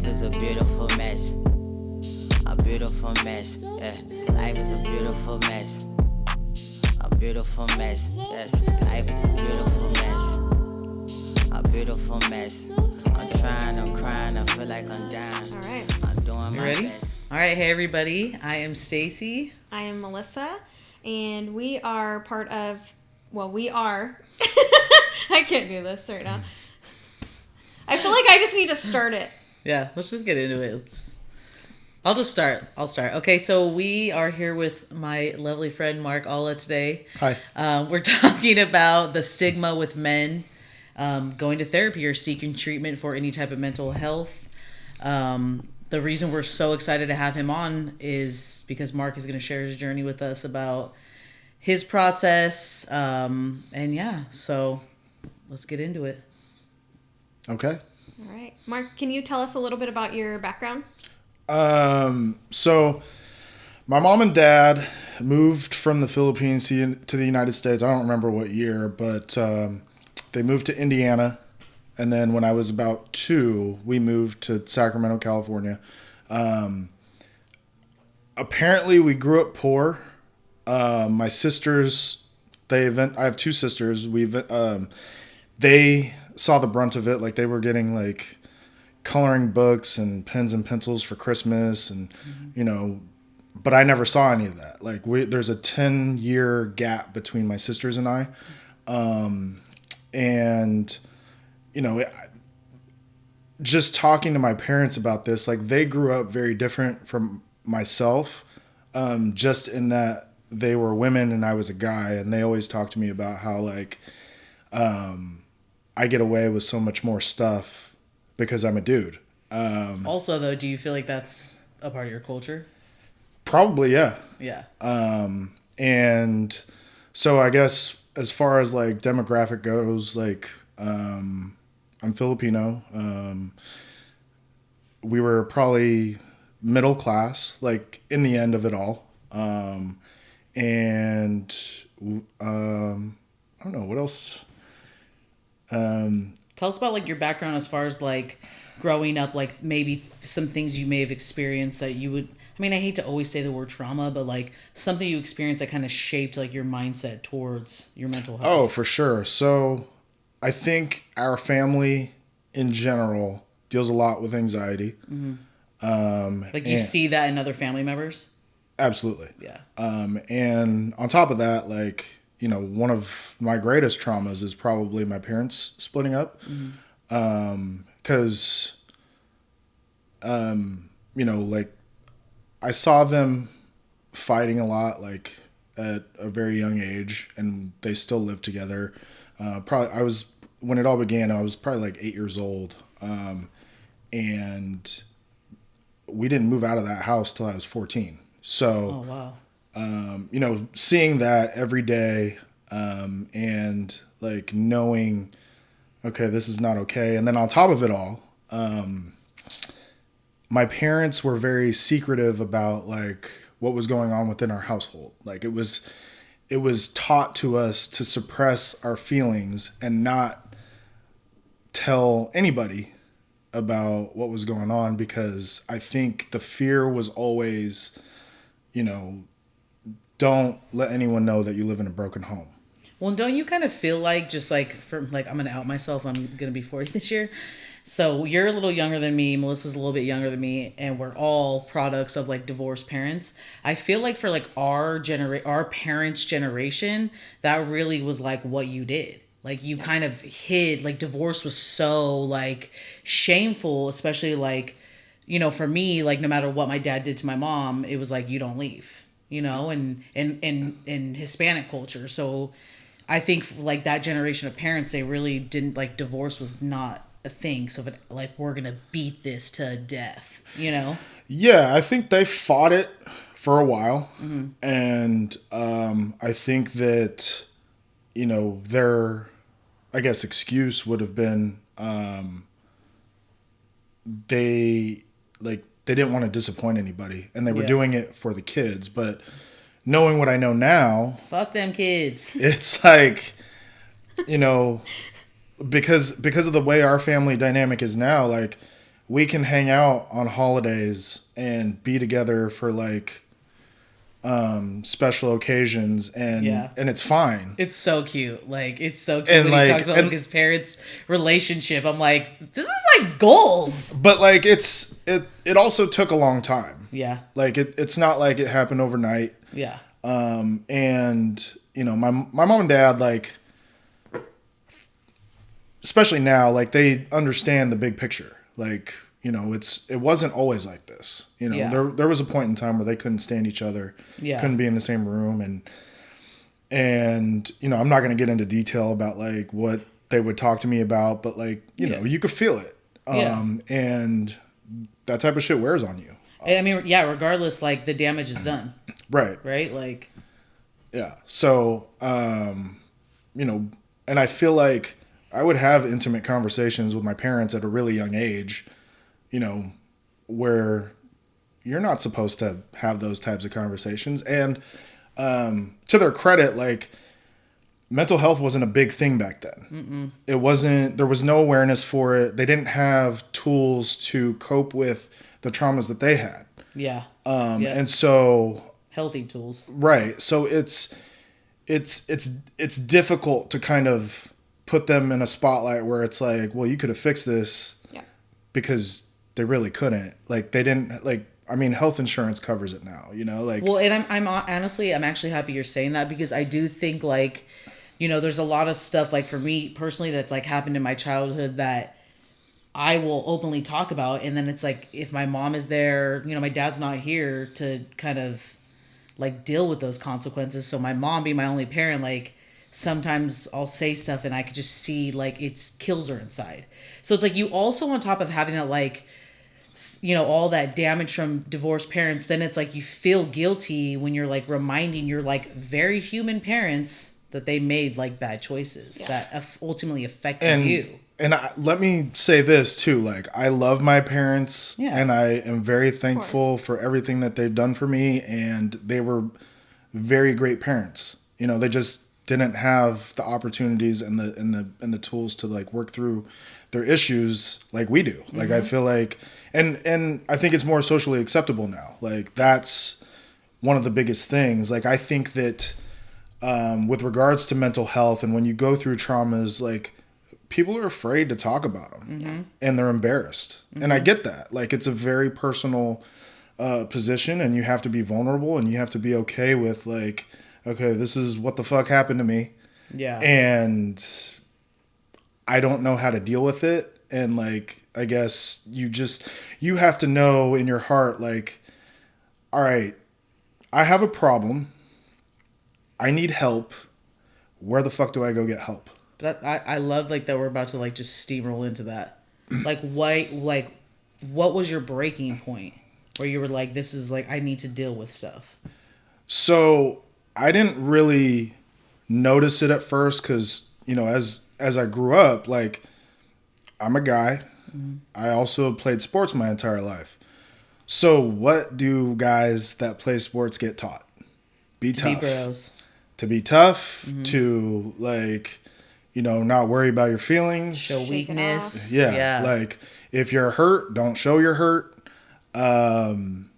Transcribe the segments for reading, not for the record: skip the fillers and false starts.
Life is a beautiful mess. A beautiful mess. Yeah. Life is a beautiful mess. A beautiful mess. Yes. Life is a beautiful mess. A beautiful mess. I'm trying, I'm crying, I feel like I'm dying. All right. I'm doing my ready? best. All right, hey everybody. I am Staci. I am Melissa, and we are part of. Well, we are. I can't do this right now. I feel like I just need to start it. Yeah, let's just get into it. I'll start. Okay, so we are here with my lovely friend Mark Alla today. Hi. We're talking about the stigma with men going to therapy or seeking treatment for any type of mental health. The reason we're so excited to have him on is because Mark is going to share his journey with us about his process. And yeah, so let's get into it. Okay. All right. Mark, can you tell us a little bit about your background? So my mom and dad moved from the Philippines to the United States. I don't remember what year, but they moved to Indiana. And then when I was about 2, we moved to Sacramento, California. Apparently we grew up poor. My sisters, I have 2 sisters. They saw the brunt of it. Like they were getting like coloring books and pens and pencils for Christmas and, but I never saw any of that. Like there's a 10-year gap between my sisters and I. And just talking to my parents about this, like they grew up very different from myself, just in that they were women and I was a guy, and they always talked to me about how like I get away with so much more stuff because I'm a dude. Also, though, do you feel like that's a part of your culture? Probably, yeah. Yeah. And so I guess as far as like demographic goes, like I'm Filipino. We were probably middle class, like in the end of it all. And I don't know what else. Tell us about like your background as far as like growing up, like maybe some things you may have experienced that you would. I mean, I hate to always say the word trauma, but like something you experienced that kind of shaped like your mindset towards your mental health. Oh, for sure. So I think our family in general deals a lot with anxiety. Mm-hmm. Like you see that in other family members? Absolutely. Yeah. And on top of that, like, one of my greatest traumas is probably my parents splitting up. Because, like I saw them fighting a lot, like at a very young age, and they still live together. When it all began, I was probably like 8 years old. And we didn't move out of that house till I was 14. So, oh, wow. Seeing that every day, and like knowing, okay, this is not okay. And then on top of it all, my parents were very secretive about like what was going on within our household. Like it was taught to us to suppress our feelings and not tell anybody about what was going on, because I think the fear was always, don't let anyone know that you live in a broken home. Well, don't you kind of feel like, just like, I'm going to out myself, I'm going to be 40 this year. So you're a little younger than me, Melissa's a little bit younger than me, and we're all products of like divorced parents. I feel like for like our parents' generation, that really was like what you did. Like you kind of hid, like divorce was so like shameful, especially like, for me, like no matter what my dad did to my mom, it was like, you don't leave, and in Hispanic culture. So I think like that generation of parents, they really didn't, like divorce was not a thing. So if like, we're going to beat this to death, Yeah, I think they fought it for a while. Mm-hmm. And I think that, their, I guess, excuse would have been they didn't want to disappoint anybody, and they were doing it for the kids. But knowing what I know now, fuck them kids. It's like, because of the way our family dynamic is now, like we can hang out on holidays and be together for like special occasions and it's fine. It's so cute. Like, it's so cute And when like, he talks about like his parents' relationship. I'm like, this is like goals. But like it also took a long time. Yeah. Like it's not like it happened overnight. Yeah. And you know, my mom and dad, like, especially now, like they understand the big picture. Like, you know, it wasn't always like this. You know, there was a point in time where they couldn't stand each other, couldn't be in the same room, and you know, I'm not going to get into detail about like what they would talk to me about, but like, you know, you could feel it. And that type of shit wears on you. I mean, yeah, regardless, like the damage is done. Right. Right? Like, yeah. So, you know, and I feel like I would have intimate conversations with my parents at a really young age, you know, where you're not supposed to have those types of conversations. And to their credit, like, mental health wasn't a big thing back then. It wasn't, there was no awareness for it. They didn't have tools to cope with the traumas that they had. Yeah. And so... Healthy tools. Right. So it's difficult to kind of put them in a spotlight where it's like, well, you could have fixed this because they really couldn't. Like, they didn't, like, I mean, health insurance covers it now, you know, like. Well, and I'm honestly, I'm actually happy you're saying that, because I do think, like, you know, there's a lot of stuff, like, for me personally, that's like happened in my childhood that I will openly talk about. And then it's like, if my mom is there, you know, my dad's not here to kind of like deal with those consequences. So my mom being my only parent, like, sometimes I'll say stuff and I could just see like it kills her inside. So it's like, you also, on top of having that, like, you know, all that damage from divorced parents, then it's like you feel guilty when you're like reminding your like very human parents that they made like bad choices that ultimately affected you. And let me say this too, like, I love my parents and I am very thankful for everything that they've done for me, and they were very great parents. You know, they just didn't have the opportunities and the tools to like work through their issues like we do. Like, I feel like, and I think it's more socially acceptable now. Like, that's one of the biggest things. Like, I think that with regards to mental health, and when you go through traumas, like, people are afraid to talk about them and they're embarrassed. And I get that. Like, it's a very personal position, and you have to be vulnerable, and you have to be okay with like, okay, this is what the fuck happened to me. Yeah. And I don't know how to deal with it. And like, I guess you have to know in your heart, like, all right, I have a problem. I need help. Where the fuck do I go get help? That I love, like, that we're about to like just steamroll into that. Like, what was your breaking point where you were like, this is like, I need to deal with stuff? So I didn't really notice it at first, because, you know, as I grew up, like, I'm a guy. I also played sports my entire life. So what do guys that play sports get taught? Be tough. Be bros. To be tough, to like, you know, not worry about your feelings. Show weakness. Yeah. Like, if you're hurt, don't show you're hurt. And,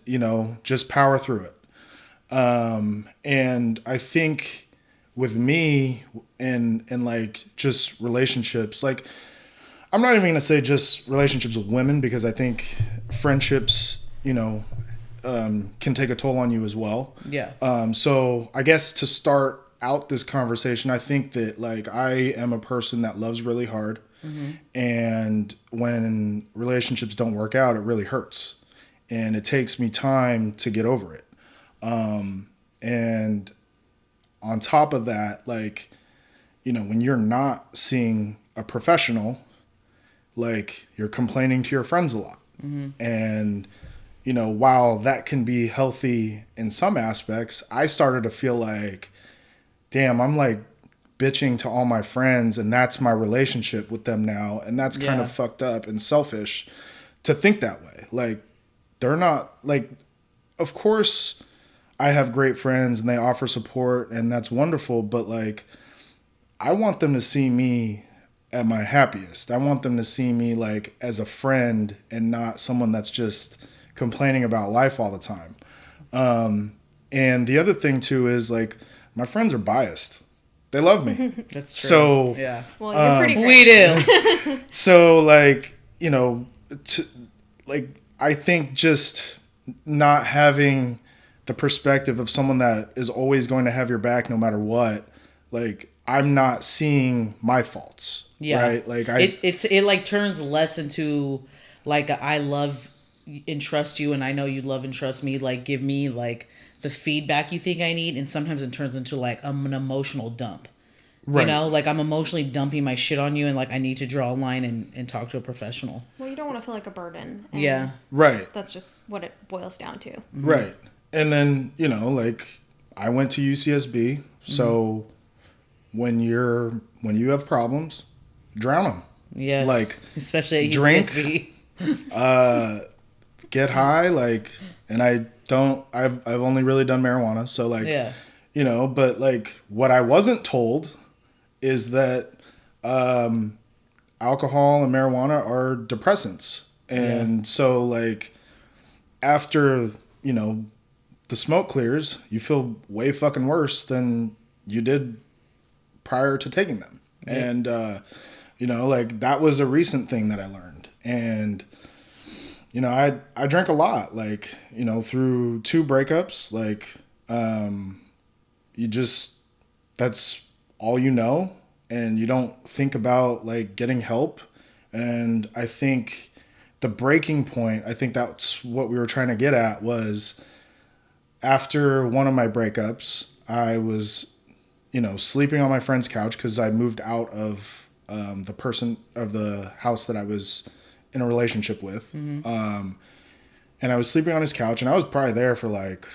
you know, just power through it. And I think with me and like just relationships, like, I'm not even going to say just relationships with women, because I think friendships, you know, can take a toll on you as well. Yeah. So I guess to start out this conversation, I think that like I am a person that loves really hard, and when relationships don't work out, it really hurts, and it takes me time to get over it. And on top of that, like, you know, when you're not seeing a professional, like, you're complaining to your friends a lot. And, you know, while that can be healthy in some aspects, I started to feel like, damn, I'm like bitching to all my friends, and that's my relationship with them now. And that's kind of fucked up and selfish to think that way. Like, they're not, like, of course I have great friends and they offer support, and that's wonderful, but like, I want them to see me at my happiest. I want them to see me like as a friend and not someone that's just complaining about life all the time. And the other thing too is like my friends are biased. They love me. That's true. So yeah, Well, you're pretty great. we do. so like, you know, like I think just not having the perspective of someone that is always going to have your back no matter what, like I'm not seeing my faults. Yeah. Right. Like it like turns less into like I love and trust you, and I know you love and trust me. Like give me like the feedback you think I need, and sometimes it turns into like I'm an emotional dump. Right. You know, like I'm emotionally dumping my shit on you, and like I need to draw a line and talk to a professional. Well, you don't want to feel like a burden. And yeah. Right. That's just what it boils down to. Right. And then, you know, like I went to UCSB, so when you have problems, drown them. Yeah. Like especially at drink, UCSB. Get high, like, and I've only really done marijuana, so like, yeah. you know, but like what I wasn't told is that alcohol and marijuana are depressants. And so like after, you know, the smoke clears, you feel way fucking worse than you did prior to taking them. Yeah. And, you know, like that was a recent thing that I learned. And, you know, I drank a lot, like, you know, through 2 breakups, like, that's all you know. And you don't think about like getting help. And I think the breaking point, I think that's what we were trying to get at, was after one of my breakups, I was, you know, sleeping on my friend's couch because I moved out of the house that I was in a relationship with. And I was sleeping on his couch, and I was probably there for like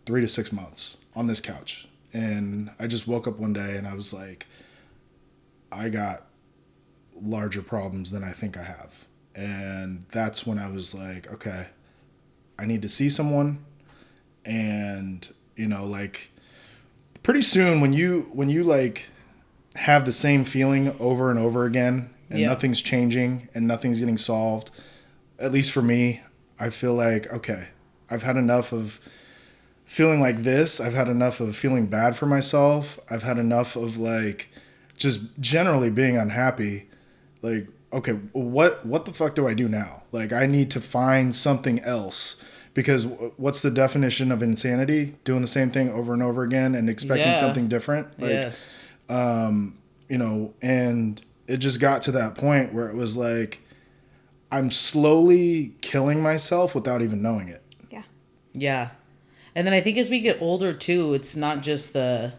3 to 6 months on this couch. And I just woke up one day and I was like, I got larger problems than I think I have. And that's when I was like, okay, I need to see someone. And, you know, like pretty soon when you like have the same feeling over and over again and nothing's changing and nothing's getting solved, at least for me, I feel like, okay, I've had enough of feeling like this. I've had enough of feeling bad for myself. I've had enough of like just generally being unhappy. Like, okay, what the fuck do I do now? Like, I need to find something else, because what's the definition of insanity? Doing the same thing over and over again and expecting something different. Like, yes. You know, and it just got to that point where it was like, I'm slowly killing myself without even knowing it. Yeah. Yeah. And then I think as we get older too, it's not just the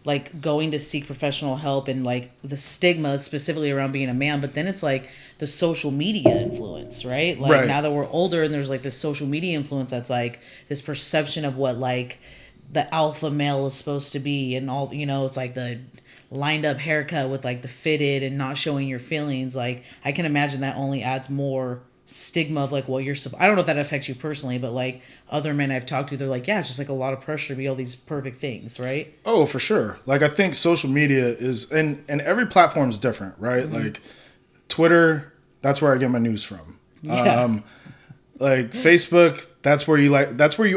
like going to seek professional help and like the stigma specifically around being a man, but then it's like the social media influence, right? Like now that we're older and there's like this social media influence that's like this perception of what like the alpha male is supposed to be, and all, you know, it's like the lined up haircut with like the fitted and not showing your feelings. Like I can imagine that only adds more stigma of like, well, I don't know if that affects you personally, but like other men I've talked to, they're like, yeah, it's just like a lot of pressure to be all these perfect things, right? Oh, for sure. Like I think social media is, and every platform is different, right? Like Twitter, that's where I get my news from. Like Facebook, that's where you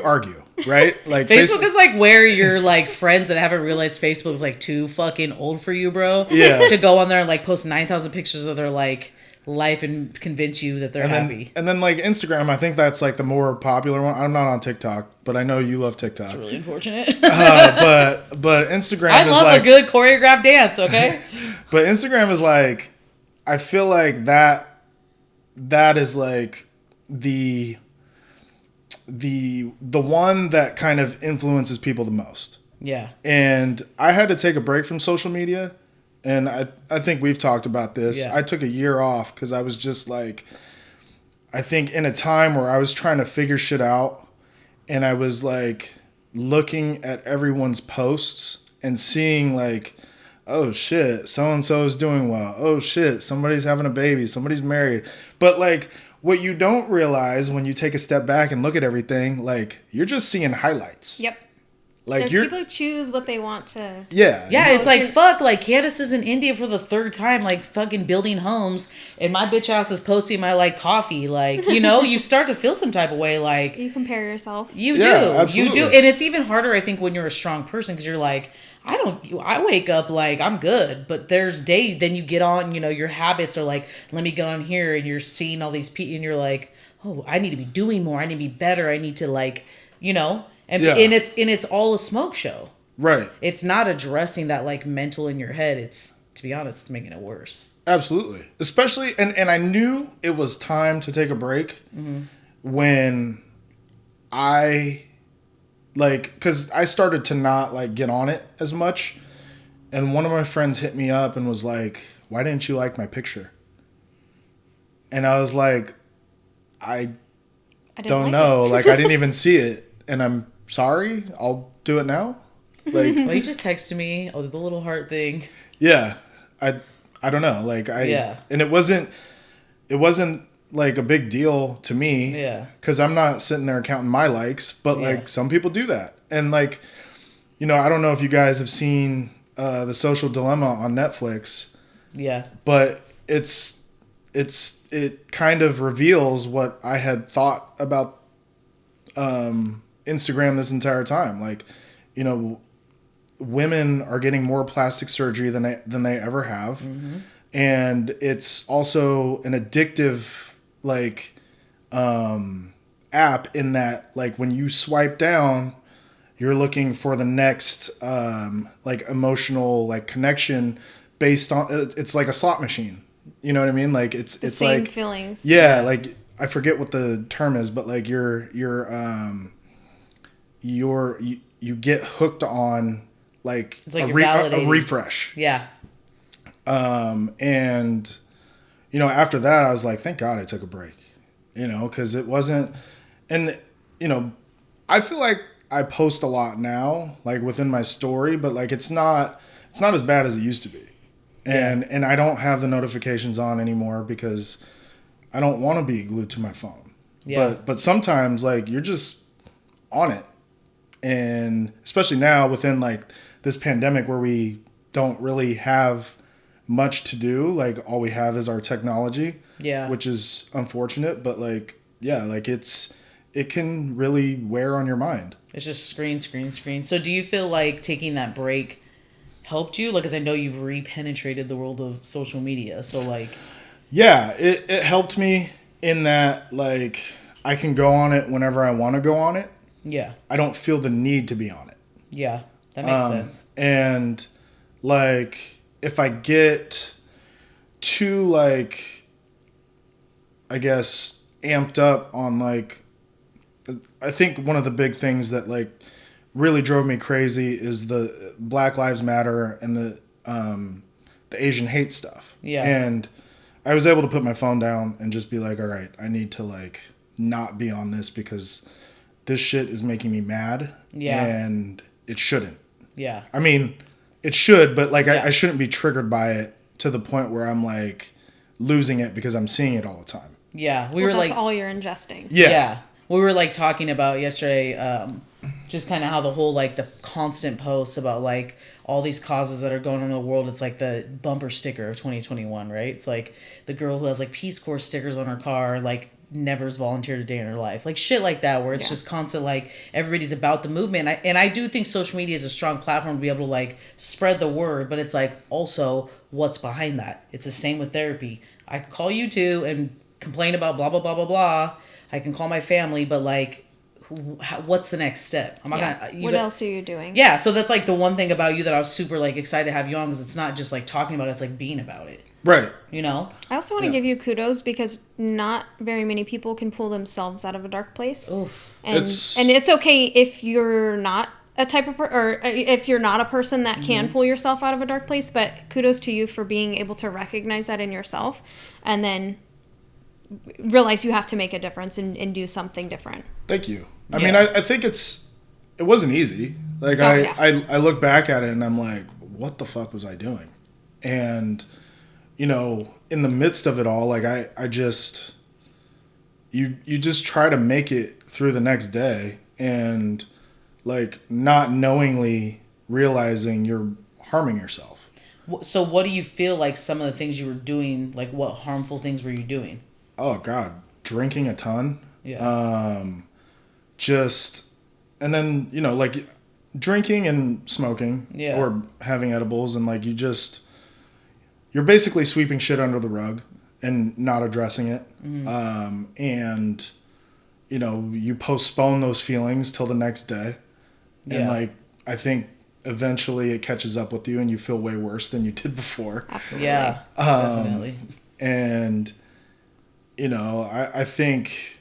argue, right? Like Facebook is like where you're like friends that haven't realized Facebook is like too fucking old for you, bro. Yeah. To go on there and like post 9,000 pictures of their like life and convince you that they're happy. And then like Instagram, I think that's like the more popular one. I'm not on TikTok, but I know you love TikTok. It's really unfortunate. But Instagram I is love like a good choreographed dance, okay? But Instagram is like, I feel like that is like the one that kind of influences people the most. Yeah. And I had to take a break from social media, and I think we've talked about this. Yeah. I took a year off because I was just like, I think in a time where I was trying to figure shit out, and I was like looking at everyone's posts and seeing like, oh shit, so-and-so is doing well. Oh shit, somebody's having a baby, somebody's married. But like, what you don't realize when you take a step back and look at everything, like you're just seeing highlights. Yep. Like There's people who choose what they want to. Yeah. Yeah, it's like, fuck, like, Candace is in India for the 3rd time, like, fucking building homes, and my bitch ass is posting my, like, coffee, like, you know, you start to feel some type of way, like... You compare yourself. You Yeah, do. absolutely. You do, and it's even harder, I think, when you're a strong person, because you're like, I wake up, like, I'm good, but there's days, then you get on, you know, your habits are like, let me get on here, and you're seeing all these people, and you're like, oh, I need to be doing more, I need to be better, I need to, like, you know... And it's all a smoke show. Right. It's not addressing that like mental in your head. It's, to be honest, it's making it worse. Absolutely. Especially, and I knew it was time to take a break when I, like, because I started to not like get on it as much. And one of my friends hit me up and was like, why didn't you like my picture? And I was like, I don't know. Like, I didn't even see it. And I'm sorry, I'll do it now. Like, well, you just texted me, oh, the little heart thing. Yeah, I don't know. Like and it wasn't like a big deal to me. Yeah, because I'm not sitting there counting my likes, but like some people do that. And like, you know, I don't know if you guys have seen The Social Dilemma on Netflix. Yeah, but it kind of reveals what I had thought about Instagram this entire time. Like, you know, women are getting more plastic surgery than they ever have. And it's also an addictive like app in that like when you swipe down, you're looking for the next like emotional like connection based on, it's like a slot machine. You know what I mean? Like it's same like feelings. Yeah, like I forget what the term is, but like you get hooked on like, it's like a refresh. Yeah. And you know, after that I was like, thank God I took a break, you know, because it wasn't, and you know, I feel like I post a lot now, like within my story, but like it's not as bad as it used to be. And I don't have the notifications on anymore because I don't want to be glued to my phone. Yeah. But sometimes like you're just on it. And especially now within like this pandemic where we don't really have much to do, like all we have is our technology. Yeah. Which is unfortunate, but like, yeah, like it can really wear on your mind. It's just screen. So do you feel like taking that break helped you? Like, because I know you've re-penetrated the world of social media. So like... Yeah, it helped me in that like I can go on it whenever I want to go on it. Yeah. I don't feel the need to be on it. Yeah, that makes sense. And like if I get too like, I guess, amped up on like, I think one of the big things that like really drove me crazy is the Black Lives Matter and the Asian hate stuff. Yeah. And I was able to put my phone down and just be like, all right, I need to like not be on this because this shit is making me mad. Yeah. And it shouldn't. Yeah. I mean, it should, but like I shouldn't be triggered by it to the point where I'm like losing it because I'm seeing it all the time. Yeah. That's like all you're ingesting. Yeah. We were like talking about yesterday, just kind of how the whole like the constant posts about like all these causes that are going on in the world. It's like the bumper sticker of 2021, right? It's like the girl who has like Peace Corps stickers on her car, like never's volunteered a day in her life, like shit like that, where it's just constant like everybody's about the movement. And I do think social media is a strong platform to be able to like spread the word, but it's like also what's behind that. It's the same with therapy. I could call you two and complain about blah blah blah blah blah. I can call my family, but like, what's the next step? I'm not gonna. What else are you doing? Yeah, so that's like the one thing about you that I was super like excited to have you on, because it's not just like talking about it, it's like being about it. Right. You know? I also want to give you kudos because not very many people can pull themselves out of a dark place. Oof. And it's okay if you're not a type of or if you're not a person that can pull yourself out of a dark place, but kudos to you for being able to recognize that in yourself and then realize you have to make a difference and do something different. Thank you. I mean, I think it wasn't easy. Like I look back at it and I'm like, what the fuck was I doing? And you know, in the midst of it all, like I just, you just try to make it through the next day. And like not knowingly realizing you're harming yourself. So what do you feel like some of the things you were doing, like what harmful things were you doing? Oh God, drinking a ton. Yeah. Just, and then, you know, like drinking and smoking or having edibles, and like you're basically sweeping shit under the rug and not addressing it. And, you know, you postpone those feelings till the next day. And like, I think eventually it catches up with you and you feel way worse than you did before. Absolutely. Yeah, definitely. And, you know, I think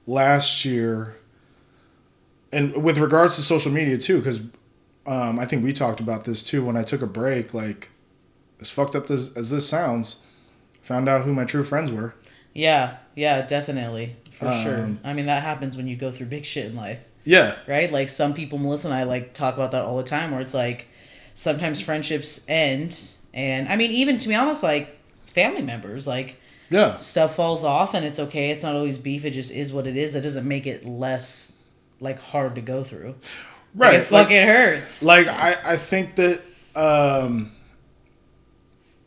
last year, and with regards to social media too, because I think we talked about this too when I took a break, like, as fucked up as this sounds, found out who my true friends were. Yeah, definitely. For sure. I mean, that happens when you go through big shit in life. Yeah. Right? Like, some people, Melissa and I, like, talk about that all the time, where it's like, sometimes friendships end. And, I mean, even, to be honest, like, family members, like, yeah, stuff falls off and it's okay. It's not always beef. It just is what it is. That doesn't make it less, like, hard to go through. Right. Like, it fucking hurts. Like, I think that,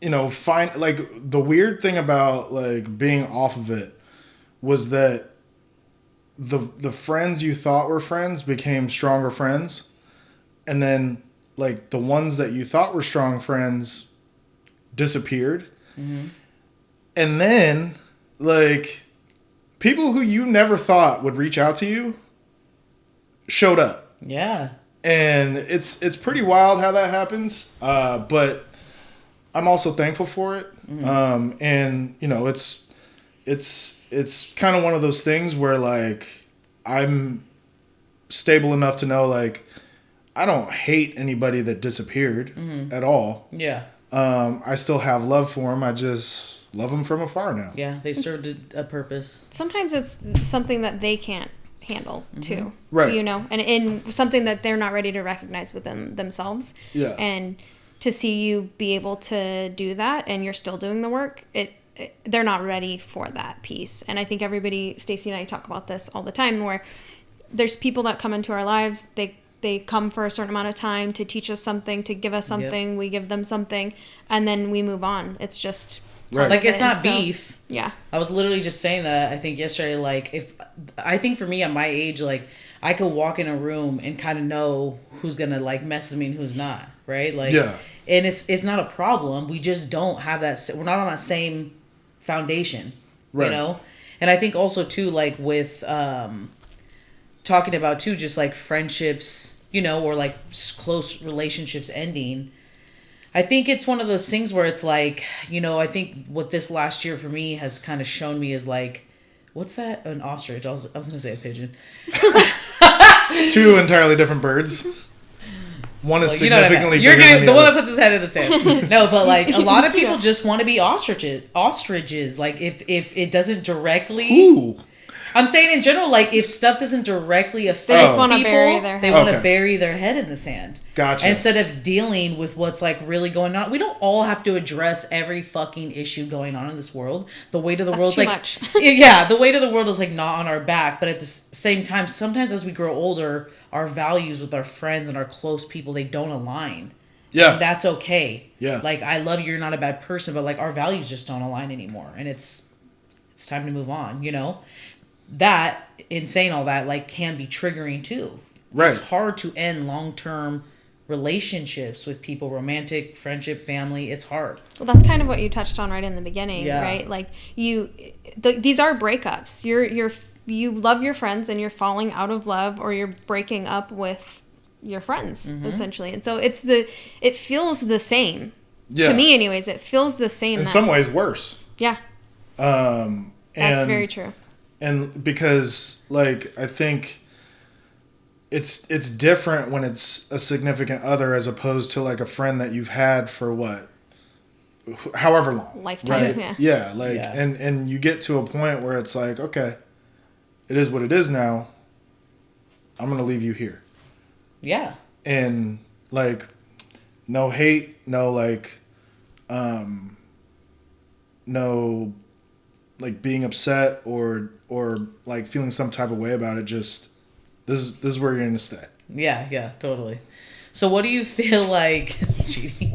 you know, like, the weird thing about, like, being off of it was that the friends you thought were friends became stronger friends. And then, like, the ones that you thought were strong friends disappeared. Mm-hmm. And then, like, people who you never thought would reach out to you showed up. Yeah. And it's pretty wild how that happens. But I'm also thankful for it. Mm-hmm. And, you know, it's kind of one of those things where, like, I'm stable enough to know, like, I don't hate anybody that disappeared at all. Yeah. I still have love for them. I just love them from afar now. Yeah, they served a purpose. Sometimes it's something that they can't handle too. Right. You know, and in something that they're not ready to recognize within themselves. Yeah. And to see you be able to do that and you're still doing the work, they're not ready for that piece. And I think everybody, Staci and I talk about this all the time, where there's people that come into our lives, they come for a certain amount of time to teach us something, to give us something, we give them something, and then we move on. It's just right. Like, it's not beef. Yeah. I was literally just saying that, I think, yesterday. Like, I think for me at my age, like, I could walk in a room and kind of know who's gonna, like, mess with me and who's not, right? Like, yeah. And it's not a problem. We just don't have that. We're not on that same foundation, right. You know? And I think also too, like, with talking about too, just like friendships, you know, or like close relationships ending. I think it's one of those things where it's like, you know, I think what this last year for me has kind of shown me is like, what's that? An ostrich. I was gonna say a pigeon. Two entirely different birds. One is significantly You're bigger getting than the the one other. that puts his head in the sand. No, but like a lot of people just want to be ostriches. Like, if it doesn't directly. Ooh. I'm saying in general, like, if stuff doesn't directly affect they just want to people, bury their they want to bury their head in the sand. Gotcha. Instead of dealing with what's, like, really going on. We don't all have to address every fucking issue going on in this world. The weight of the world's too like much. yeah, the weight of the world is, like, not on our back, but at the same time, sometimes as we grow older, our values with our friends and our close people, they don't align. Yeah. And that's okay. Yeah. Like, I love you, you're not a bad person, but, like, our values just don't align anymore, and it's time to move on, you know? That, in saying all that, like, can be triggering too. Right. It's hard to end long-term relationships with people, romantic, friendship, family. It's hard. Well, that's kind of what you touched on right in the beginning, Yeah. right? Like, these are breakups. You love your friends and you're falling out of love, or you're breaking up with your friends, essentially. And so it feels the same. Yeah. To me, anyways, it feels the same. In some ways, worse. Yeah. That's very true. And because, like, I think it's different when it's a significant other as opposed to, like, a friend that you've had for however long. Lifetime, right? yeah. Like, yeah. And you get to a point where it's like, okay, it is what it is now. I'm going to leave you here. Yeah. And, like, no hate, no, like, no, like, being upset or like feeling some type of way about it. Just this is where you're gonna stay. Yeah, totally. So what do you feel like, Jeannie?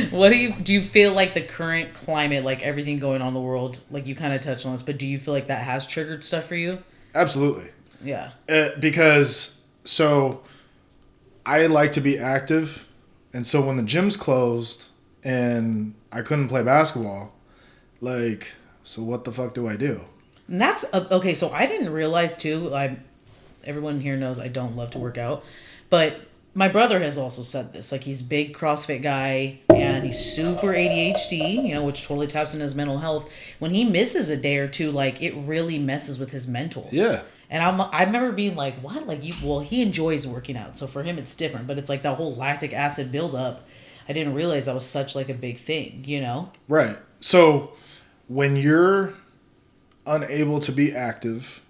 What do you feel like the current climate, like everything going on in the world, like you kind of touched on this, but do you feel like that has triggered stuff for you? Absolutely. Yeah. Because, so, I like to be active, and so when the gyms closed and I couldn't play basketball, like, so what the fuck do I do? And that's, okay, so I didn't realize too, everyone here knows I don't love to work out, but my brother has also said this, like he's a big CrossFit guy and he's super ADHD, you know, which totally taps into his mental health. When he misses a day or two, like it really messes with his mental. Yeah. And I remember being like, what? Like he enjoys working out. So for him, it's different, but it's like that whole lactic acid buildup. I didn't realize that was such like a big thing, you know? Right. So when you're unable to be active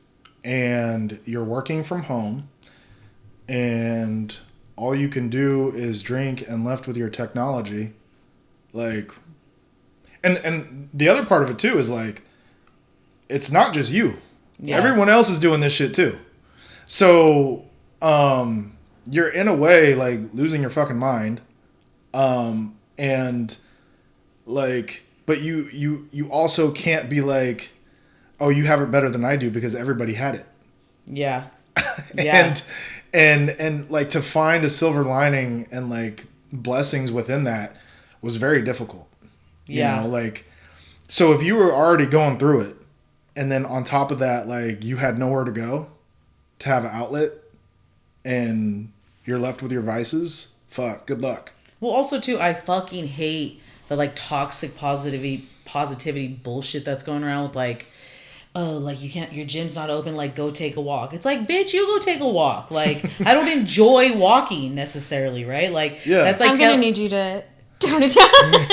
and you're working from home and all you can do is drink and left with your technology, like, and the other part of it too is like, it's not just you. Yeah. Everyone else is doing this shit too. So, you're in a way like losing your fucking mind. And like, but you also can't be like, oh, you have it better than I do because everybody had it. Yeah. Yeah. And like to find a silver lining and like blessings within that was very difficult. You know, like, so if you were already going through it and then on top of that, like you had nowhere to go to have an outlet and you're left with your vices, fuck, good luck. Well, also too, I fucking hate the like toxic positivity bullshit that's going around with like, oh, like you can't, your gym's not open, like go take a walk. It's like, bitch, you go take a walk. Like, I don't enjoy walking necessarily, right? Like, yeah. That's like, I'm gonna need you to tone it down.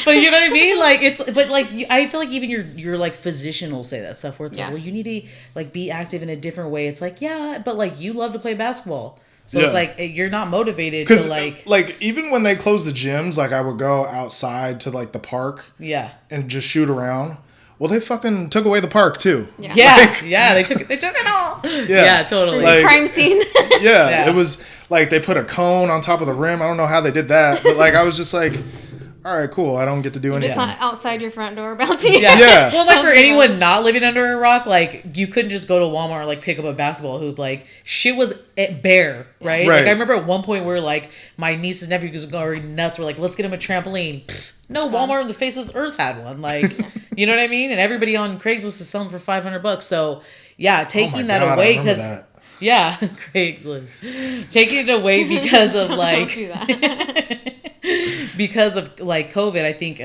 But you know what I mean? Like, it's, but like, I feel like even your like physician will say that stuff where it's like, well, you need to like be active in a different way. It's like, yeah, but like you love to play basketball. So it's like, you're not motivated to like even when they closed the gyms, like I would go outside to like the park. Yeah. And just shoot around. Well, they fucking took away the park too. Yeah, yeah, they took it all. Yeah, totally. Like, crime scene. Yeah, it was like they put a cone on top of the rim. I don't know how they did that, but like I was just like, all right, cool. I don't get to do anything. Just not outside your front door bouncing. Yeah. Well, like for anyone not living under a rock, like you couldn't just go to Walmart or like pick up a basketball hoop. Like shit was bare, right? Like I remember at one point where like my niece and nephew was going nuts. We're like, let's get him a trampoline. Pfft, no, Walmart on the face of this earth had one. Like, you know what I mean? And everybody on Craigslist is selling for $500. So yeah, taking that away because Craigslist, taking it away because of like. Don't do that. Because of like COVID, I think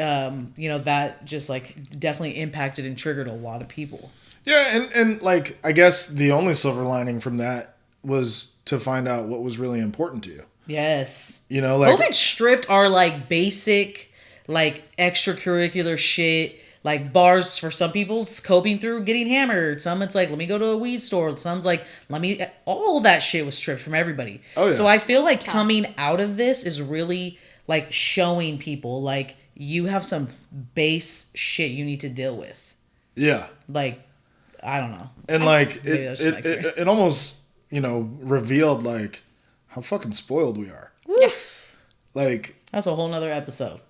you know that just like definitely impacted and triggered a lot of people. Yeah, and like I guess the only silver lining from that was to find out what was really important to you. Yes. You know, like COVID stripped our like basic like extracurricular shit. Like bars for some people, it's coping through getting hammered. Some it's like, let me go to a weed store. Some's like, all that shit was stripped from everybody. Oh, yeah. So I feel like coming out of this is really like showing people like you have some base shit you need to deal with. Yeah. Like, I don't know. And like it almost, you know, revealed like how fucking spoiled we are. Yeah. Like that's a whole nother episode.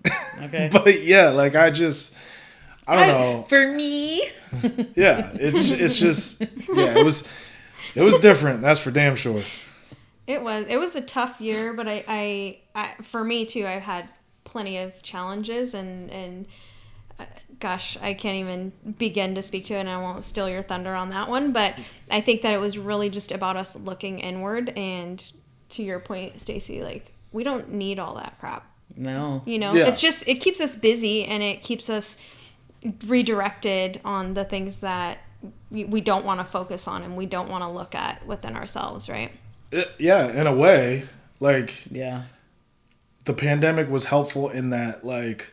Okay. But yeah, like I don't know. For me. Yeah. It's just it was different, that's for damn sure. It was a tough year, but I for me too, I've had plenty of challenges and gosh, I can't even begin to speak to it, and I won't steal your thunder on that one, but I think that it was really just about us looking inward, and to your point, Staci, like we don't need all that crap. No. You know, it's just, it keeps us busy and it keeps us redirected on the things that we don't want to focus on and we don't want to look at within ourselves, right? Yeah, in a way, like the pandemic was helpful in that, like,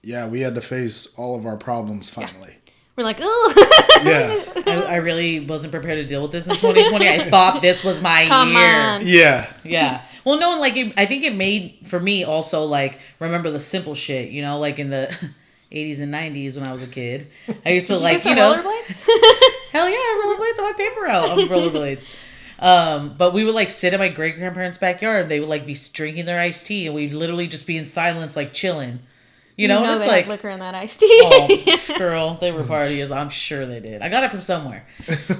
we had to face all of our problems finally. We're like, oh, I really wasn't prepared to deal with this in 2020. I thought this was my year. On. Yeah. Well, no, and like I think it made for me also like remember the simple shit, you know, like in the 80s and 90s when I was a kid. I used to like, you know, rollerblades? Hell yeah, rollerblades on my paper route of rollerblades. But we would like sit in my great grandparents' backyard. They would like be drinking their iced tea, and we'd literally just be in silence, like chilling. You know, and it's they like had liquor in that iced tea. oh, girl, they were partying. I'm sure they did. I got it from somewhere.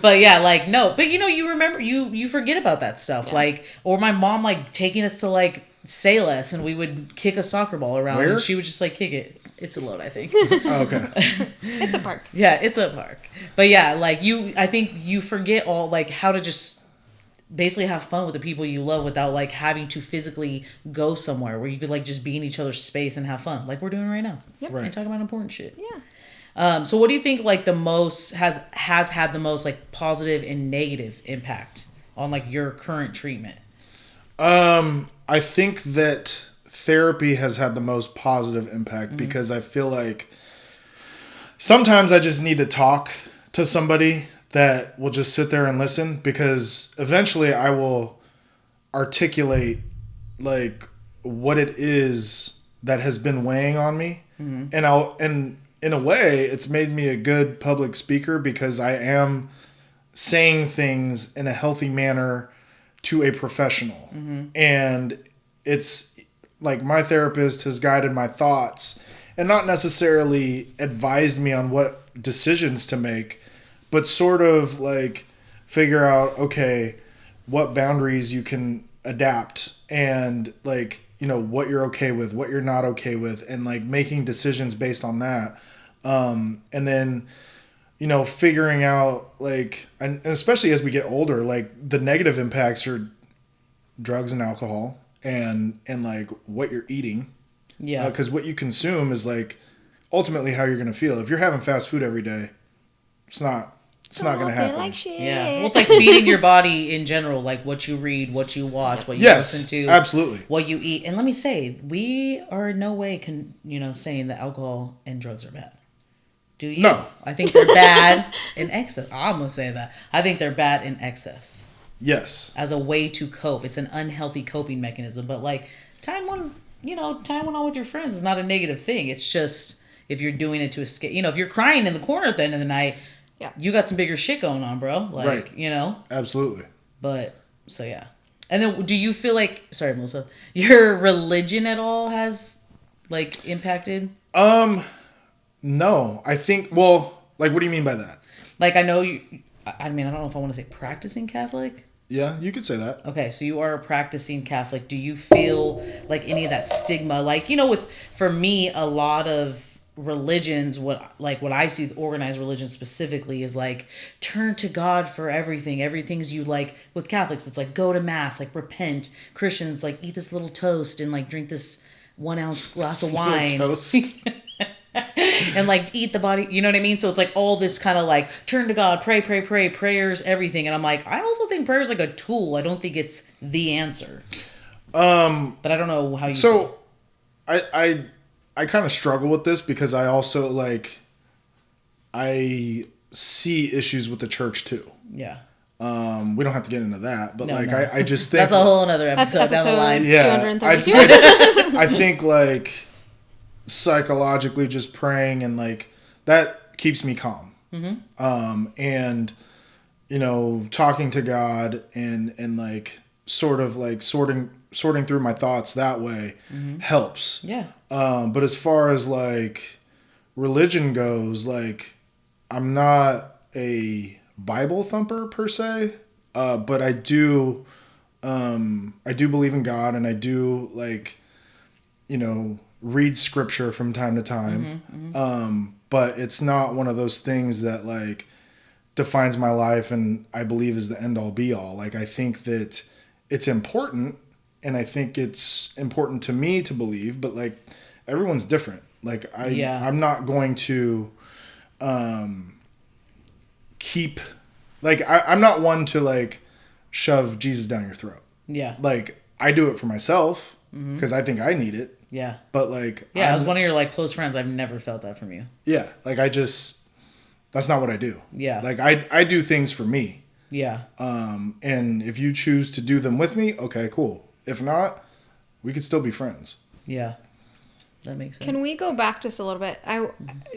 But yeah, like no. But you know, you remember you forget about that stuff. Yeah. Like, or my mom like taking us to like say less, and we would kick a soccer ball around, Where? and she would just like kick it. It's a load, I think. Oh, okay. It's a park. Yeah, it's a park. But yeah, like I think you forget all like how to just basically have fun with the people you love without like having to physically go somewhere where you could like just be in each other's space and have fun, like we're doing right now. Yep. Right. And talking about important shit. Yeah. So what do you think like the most has had the most like positive and negative impact on like your current treatment? I think that therapy has had the most positive impact because I feel like sometimes I just need to talk to somebody that will just sit there and listen, because eventually I will articulate like what it is that has been weighing on me. And in a way it's made me a good public speaker because I am saying things in a healthy manner to a professional. And it's like my therapist has guided my thoughts and not necessarily advised me on what decisions to make, but sort of like figure out, okay, what boundaries you can adapt and like, you know, what you're okay with, what you're not okay with, and like making decisions based on that. And then, you know, figuring out like, and especially as we get older, like the negative impacts are drugs and alcohol and like what you're eating. Yeah. Because what you consume is like ultimately how you're going to feel. If you're having fast food every day, it's not going to happen. Like shit. Yeah. Well, it's like feeding your body in general, like what you read, what you watch, what you listen to. Absolutely. What you eat. And let me say, we are in no way saying that alcohol and drugs are bad. Do you? No. I think they're bad in excess. I'm going to say that. I think they're bad in excess. Yes. As a way to cope. It's an unhealthy coping mechanism. But like time one on with your friends is not a negative thing. It's just if you're doing it to escape. You know, if you're crying in the corner at the end of the night, Yeah. you got some bigger shit going on, bro. Like, Right. you know? Absolutely. But, so yeah. And then do you feel like, sorry, Melissa, your religion at all has, like, impacted? No. I think, well, like, what do you mean by that? Like, I know you, I mean, I don't know if I want to say practicing Catholic. Yeah, you could say that. Okay, so you are a practicing Catholic. Do you feel like any of that stigma? Like, you know, for me, a lot of religions, what I see, organized religion specifically, is like turn to God for everything. Everything's you like with Catholics, it's like go to mass, like repent. Christians, like eat this little toast and like drink this 1 ounce glass of wine. Toast. And like eat the body, you know what I mean? So it's like all this kind of like turn to God, pray, prayers, everything. And I'm like, I also think prayer is like a tool. I don't think it's the answer. But I don't know how you So I kind of struggle with this because I also like I see issues with the church too. Yeah. We don't have to get into that, but No, like no. I just think That's a whole other That's episode down the line. Yeah, 232. I think like psychologically just praying and like that keeps me calm. And you know, talking to God and like sort of like sorting through my thoughts that way helps. Yeah. But as far as like religion goes, like I'm not a Bible thumper per se, but I do believe in God, and I do like, you know, read scripture from time to time. But it's not one of those things that like defines my life and I believe is the end all be all. Like I think that it's important, and I think it's important to me to believe, but like everyone's different. Like I'm not going to keep like I'm not one to like shove Jesus down your throat. Yeah. Like I do it for myself because I think I need it. Yeah. But like As one of your like close friends, I've never felt that from you. Yeah, like that's not what I do. Yeah. Like I do things for me. Yeah. And if you choose to do them with me, okay, cool. If not, we could still be friends. Yeah. That makes sense. Can we go back just a little bit?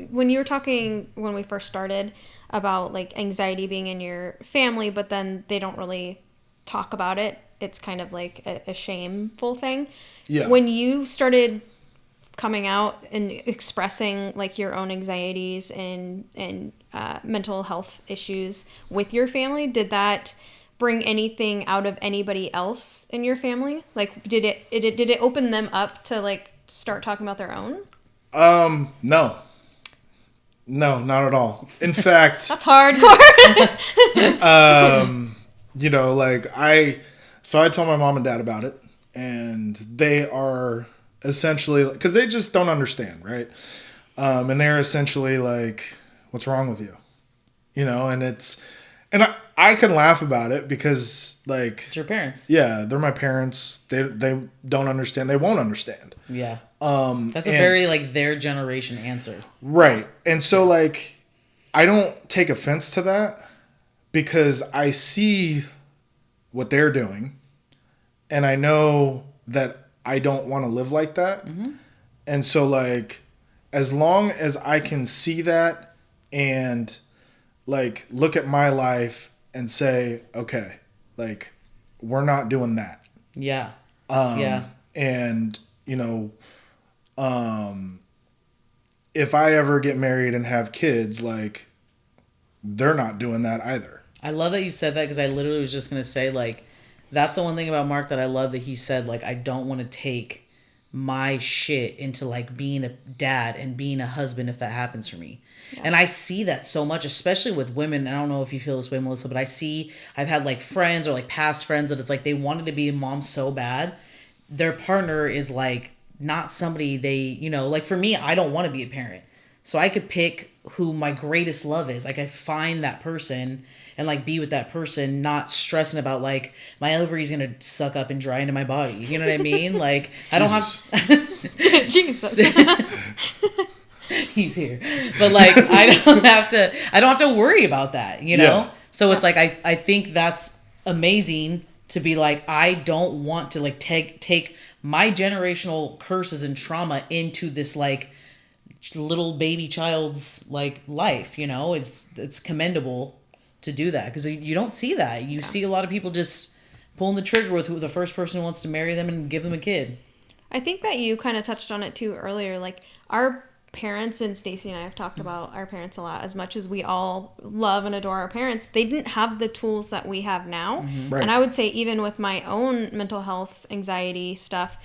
When you were talking when we first started about like anxiety being in your family, but then they don't really talk about it, it's kind of like a shameful thing. Yeah. When you started coming out and expressing like your own anxieties and mental health issues with your family, did that bring anything out of anybody else in your family? Like, did it open them up to like start talking about their own? No, not at all. In fact, That's hardcore. you know, like I told my mom and dad about it, and they are essentially, because they just don't understand, right? And they're essentially like, what's wrong with you? You know, and I can laugh about it because, like, It's your parents. yeah, they're my parents. They don't understand. They won't understand. Yeah. That's a very, like, their generation answer. Right. And so, like, I don't take offense to that because I see what they're doing, and I know that I don't want to live like that. Mm-hmm. And so, like, as long as I can see that and, like, look at my life and say, okay, like, we're not doing that. Yeah. And, you know, if I ever get married and have kids, like, they're not doing that either. I love that you said that because I literally was just going to say, like, that's the one thing about Mark that I love, that he said, like, I don't want to take my shit into, like, being a dad and being a husband if that happens for me. Yeah. And I see that so much, especially with women. I don't know if you feel this way, Melissa, but I've had, like, friends or, like, past friends that it's like they wanted to be a mom so bad. Their partner is, like, not somebody they, you know, like, for me, I don't want to be a parent. So I could pick who my greatest love is. Like, I find that person and, like, be with that person, not stressing about, like, my ovary's going to suck up and dry into my body. You know what I mean? Like, I don't have... Jesus. He's here. But, like, I don't have to worry about that, you know? Yeah. So it's like, I think that's amazing to be like, I don't want to, like, take my generational curses and trauma into this, like, little baby child's, like, life, you know? It's commendable to do that because you don't see that. You see a lot of people just pulling the trigger with the first person who wants to marry them and give them a kid. I think that you kind of touched on it too earlier. Like, our parents, and Staci and I have talked about our parents a lot, as much as we all love and adore our parents, they didn't have the tools that we have now. Mm-hmm. Right. And I would say even with my own mental health, anxiety stuff,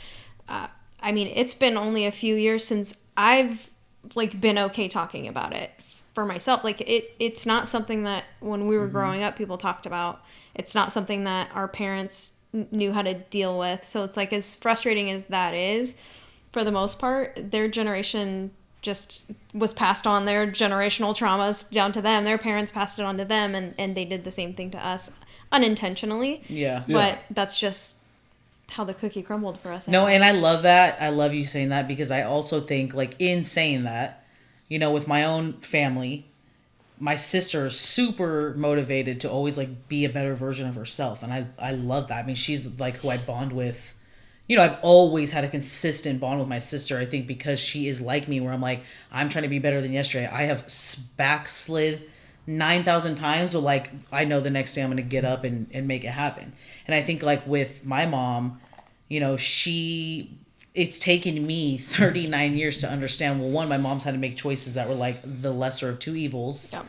I mean, it's been only a few years since I've, like, been okay talking about it for myself. Like, it's not something that when we were mm-hmm. growing up people talked about. It's not something that our parents knew how to deal with. So it's like, as frustrating as that is, for the most part, their generation just was passed on their generational traumas down to them. Their parents passed it on to them, and they did the same thing to us unintentionally. Yeah. But that's just how the cookie crumbled for us. No, and I love that. I love you saying that because I also think, like, in saying that, you know, with my own family, my sister is super motivated to always, like, be a better version of herself. And I love that. I mean, she's, like, who I bond with. You know, I've always had a consistent bond with my sister, I think, because she is like me, where I'm like, I'm trying to be better than yesterday. I have backslid 9,000 times, but, like, I know the next day I'm going to get up and make it happen. And I think, like, with my mom, you know, it's taken me 39 years to understand, well, one, my mom's had to make choices that were, like, the lesser of two evils. Yeah.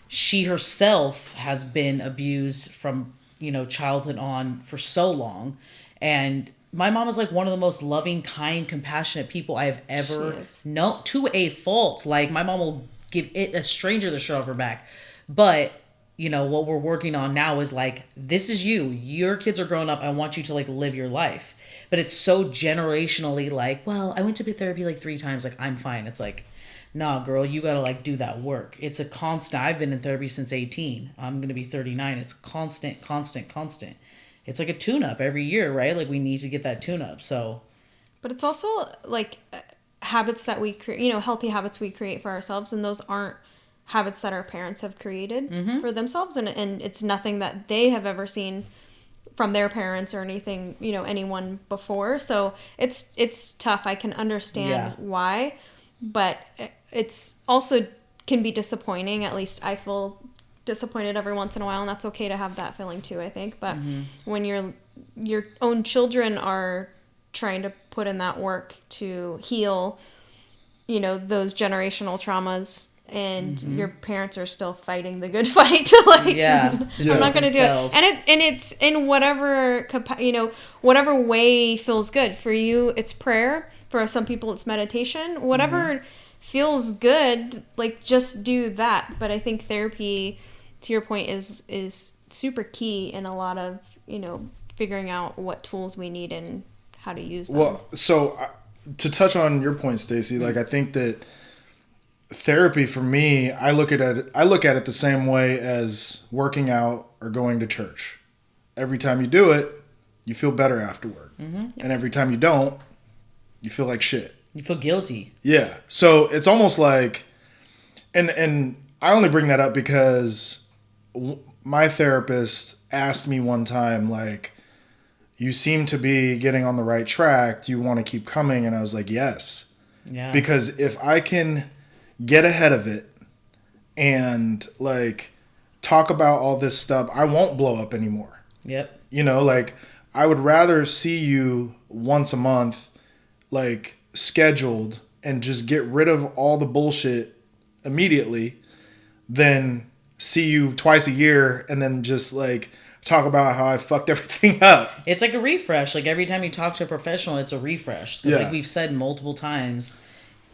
She herself has been abused from, you know, childhood on for so long. And my mom is, like, one of the most loving, kind, compassionate people I have ever known, to a fault. Like, my mom will give a stranger the shirt off her back. But, you know, what we're working on now is, like, this is you. Your kids are growing up. I want you to, like, live your life. But it's so generationally, like, well, I went to therapy, like, 3 times. Like, I'm fine. It's like, nah, girl, you got to, like, do that work. It's a constant. I've been in therapy since 18. I'm going to be 39. It's constant. It's like a tune-up every year, right? Like, we need to get that tune-up, so. But it's also, like, habits that we create, you know, healthy habits we create for ourselves, and those aren't habits that our parents have created mm-hmm. for themselves, and it's nothing that they have ever seen from their parents or anything, you know, anyone before. So it's tough. I can understand why, but it's also can be disappointing, at least I feel, disappointed every once in a while, and that's okay to have that feeling too, I think. But when your own children are trying to put in that work to heal, you know, those generational traumas, and your parents are still fighting the good fight to like, I'm not going to do it. And it's in whatever, whatever way feels good. For you, it's prayer. For some people, it's meditation. Whatever feels good, like, just do that. But I think therapy, to your point, is super key in a lot of, you know, figuring out what tools we need and how to use them. Well, so to touch on your point, Staci, like, I think that therapy for me, I look at it the same way as working out or going to church. Every time you do it, you feel better afterward. And every time you don't, you feel like shit. You feel guilty. Yeah. So it's almost like, and I only bring that up because my therapist asked me one time, like, you seem to be getting on the right track. Do you want to keep coming? And I was like, yes. Yeah. Because if I can get ahead of it and, like, talk about all this stuff, I won't blow up anymore. Yep. You know, like, I would rather see you once a month, like, scheduled, and just get rid of all the bullshit immediately than see you twice a year and then just, like, talk about how I fucked everything up. It's like a refresh. Like, every time you talk to a professional, it's a refresh. Because like we've said multiple times,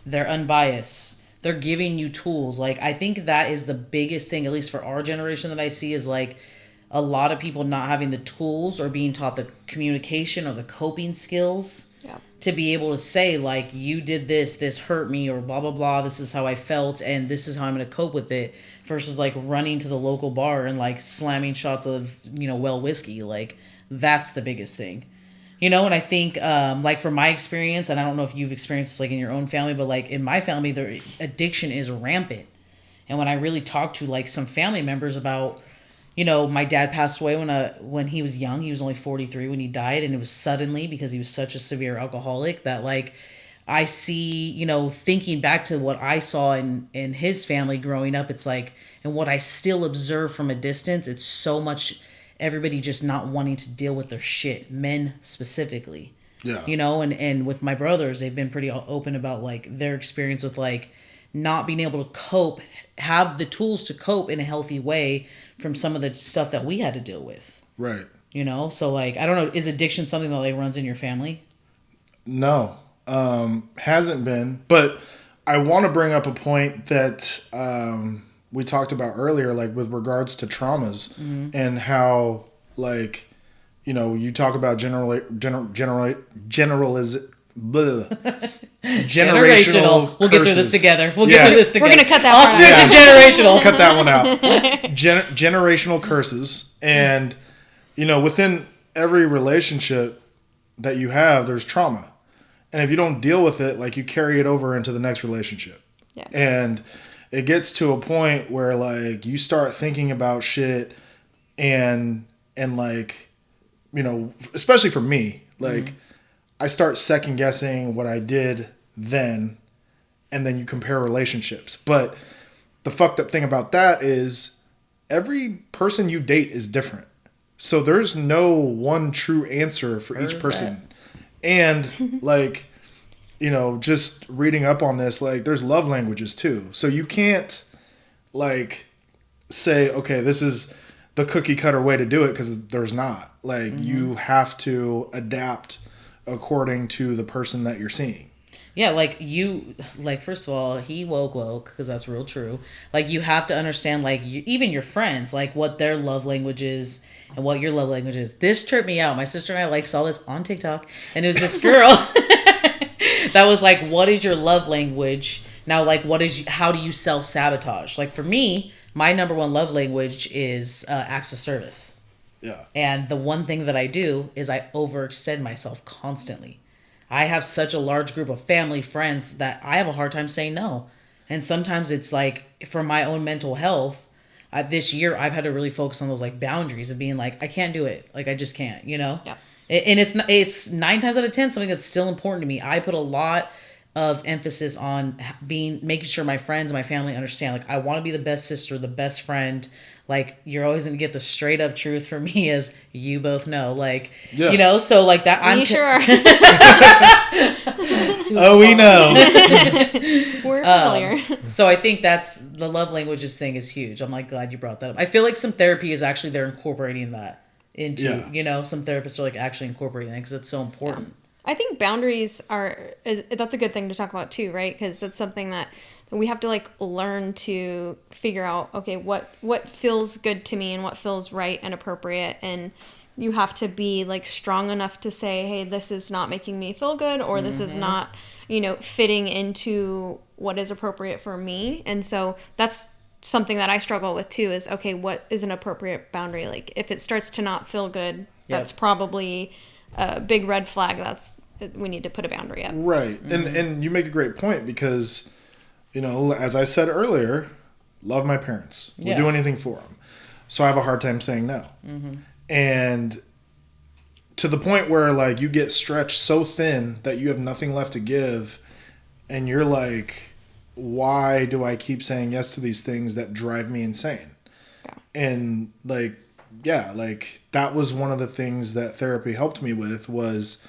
they're unbiased. They're giving you tools. Like, I think that is the biggest thing, at least for our generation, that I see, is like a lot of people not having the tools or being taught the communication or the coping skills to be able to say, like, you did this hurt me, or blah, blah, blah, this is how I felt, and this is how I'm going to cope with it, versus, like, running to the local bar and, like, slamming shots of, you know, well whiskey. Like, that's the biggest thing. You know, and I think, like, from my experience, and I don't know if you've experienced this, like, in your own family, but, like, in my family, the addiction is rampant. And when I really talk to, like, some family members about, you know, my dad passed away when he was young. He was only 43 when he died, and it was suddenly, because he was such a severe alcoholic, that, like, I see, you know, thinking back to what I saw in his family growing up, it's like, and what I still observe from a distance, it's so much everybody just not wanting to deal with their shit, men specifically. Yeah. You know, and with my brothers, they've been pretty open about, like, their experience with, like, not being able to cope, have the tools to cope in a healthy way from some of the stuff that we had to deal with. Right. You know, so, like, I don't know, is addiction something that, like, runs in your family? No, hasn't been. But I want to bring up a point that we talked about earlier, like, with regards to traumas and how, like, you know, you talk about generational. We'll get through this together. We're gonna cut that. Ostrich and generational. Cut that one out. Generational curses, and, you know, within every relationship that you have, there's trauma, and if you don't deal with it, like, you carry it over into the next relationship, and it gets to a point where, like, you start thinking about shit, and like, you know, especially for me, like. I start second guessing what I did then, and then you compare relationships. But the fucked up thing about that is every person you date is different. So there's no one true answer for each person. And, like, you know, just reading up on this, like, there's love languages too. So you can't, like, say, okay, this is the cookie cutter way to do it, because there's not. Like, you have to adapt according to the person that you're seeing. Yeah, like, you, like, first of all, he woke, because that's real true. Like, you have to understand, like, even your friends, like, what their love language is and what your love language is. This tripped me out. My sister and I, like, saw this on TikTok, and it was this girl that was like, what is your love language? Now, like, how do you self-sabotage? Like, for me, my number one love language is acts of service. Yeah. And the one thing that I do is I overextend myself constantly. I have such a large group of family, friends, that I have a hard time saying no. And sometimes it's like, for my own mental health, this year I've had to really focus on those, like, boundaries of being like, I can't do it. Like, I just can't, you know? Yeah. And it's 9 times out of 10 something that's still important to me. I put a lot of emphasis on making sure my friends and my family understand, like, I want to be the best sister, the best friend. like, you're always going to get the straight up truth from me as you both know. Like, Yeah. you know, so like that. We sure are. Oh, we know. We're familiar. So I think that's the love languages thing is huge. I'm like glad you brought that up. I feel like some therapy is actually they're incorporating that into, Yeah. you know, some therapists are like actually incorporating that because it's so important. I think boundaries that's a good thing to talk about too, right? Because that's something that we have to like learn to figure out, okay, what feels good to me and what feels right and appropriate. And you have to be like strong enough to say, hey, this is not making me feel good, or this is not, you know, fitting into what is appropriate for me. And so that's something that I struggle with too is, okay, what is an appropriate boundary? Like if it starts to not feel good, that's probably a big red flag. We need to put a boundary up. Right. And you make a great point because, you know, as I said earlier, love my parents. Will do anything for them. So I have a hard time saying no. And to the point where like you get stretched so thin that you have nothing left to give, and you're like, why do I keep saying yes to these things that drive me insane? Yeah. And like, yeah, like that was one of the things that therapy helped me with was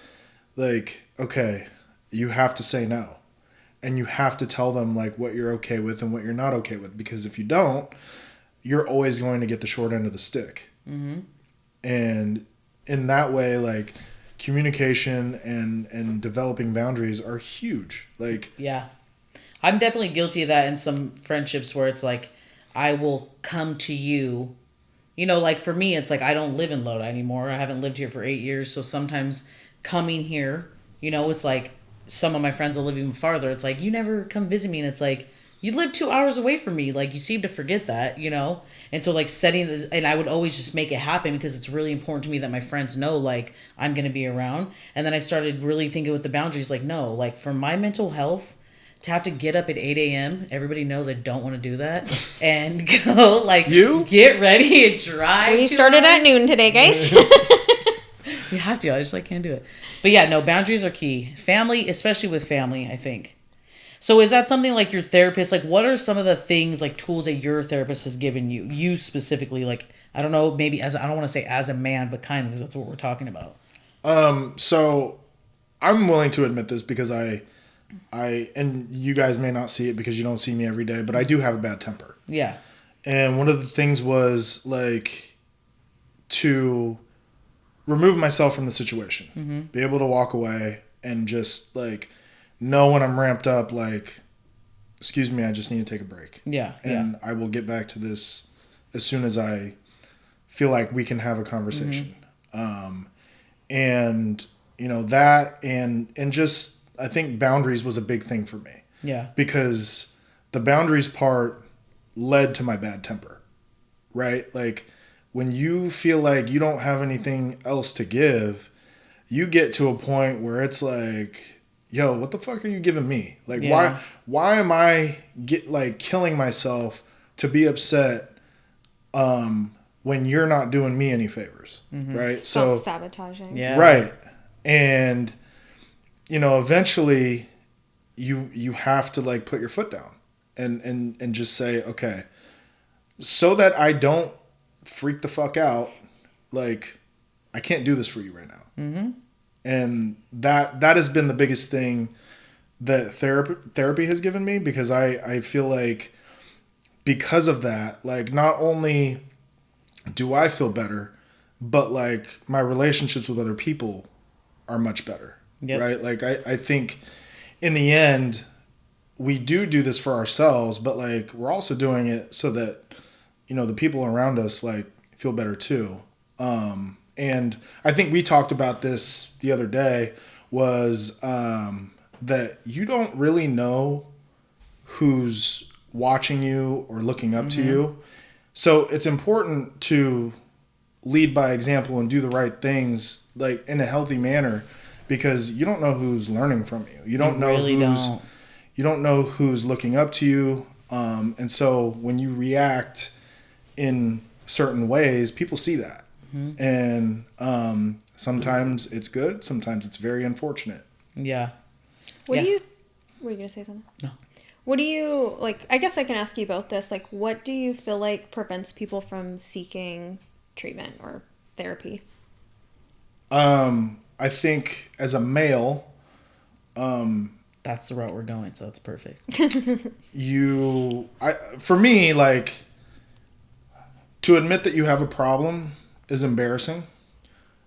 like, okay, you have to say no. And you have to tell them like what you're okay with and what you're not okay with. Because if you don't, you're always going to get the short end of the stick. And in that way, like communication and developing boundaries are huge. Like, Yeah. I'm definitely guilty of that in some friendships where it's like, I will come to you. You know, like for me, it's like I don't live in Lodi anymore. I haven't lived here for 8 years. So sometimes coming here, you know, it's like some of my friends that live even farther. It's like, you never come visit me. And it's like, you live 2 hours away from me. Like, you seem to forget that, you know? And so, like, setting this, and I would always just make it happen because it's really important to me that my friends know, like, I'm going to be around. And then I started really thinking with the boundaries, like, no, like, for my mental health, to have to get up at 8 a.m., everybody knows I don't want to do that. And go, like, get ready and drive. We started at noon today, guys. You have to. I just, like, can't do it. But, yeah, no, boundaries are key. Family, especially with family, I think. So is that something like your therapist, like what are some of the things, like tools that your therapist has given you specifically, like, I don't know, maybe as, I don't want to say as a man, but kind of, because that's what we're talking about. So I'm willing to admit this because I, and you guys may not see it because you don't see me every day, but I do have a bad temper. Yeah. And one of the things was like to remove myself from the situation, be able to walk away and just like, know when I'm ramped up, like, excuse me, I just need to take a break. Yeah. And I will get back to this as soon as I feel like we can have a conversation. And, you know, that and just, I think boundaries was a big thing for me. Yeah. Because the boundaries part led to my bad temper, right? Like, when you feel like you don't have anything else to give, you get to a point where it's like, yo, what the fuck are you giving me? Like, why am I killing myself to be upset when you're not doing me any favors, right? So Self-sabotaging. Yeah. Right. And, you know, eventually you have to like put your foot down and just say, okay, so that I don't freak the fuck out, like, I can't do this for you right now. And that has been the biggest thing that therapy has given me, because I feel like because of that, like, not only do I feel better, but like my relationships with other people are much better. Yep. Right? Like I think in the end we do this for ourselves, but like we're also doing it so that, you know, the people around us like feel better too. And I think we talked about this the other day, was that you don't really know who's watching you or looking up to you. So it's important to lead by example and do the right things, like in a healthy manner, because you don't know who's learning from you. You don't know you don't know who's looking up to you. And so when you react in certain ways, people see that. And sometimes it's good, sometimes it's very unfortunate. Yeah. Were you going to say something? No. What do you, like, I guess I can ask you about this. Like, what do you feel like prevents people from seeking treatment or therapy? I think as a male, That's the route we're going, so it's perfect. for me, like, to admit that you have a problem is embarrassing.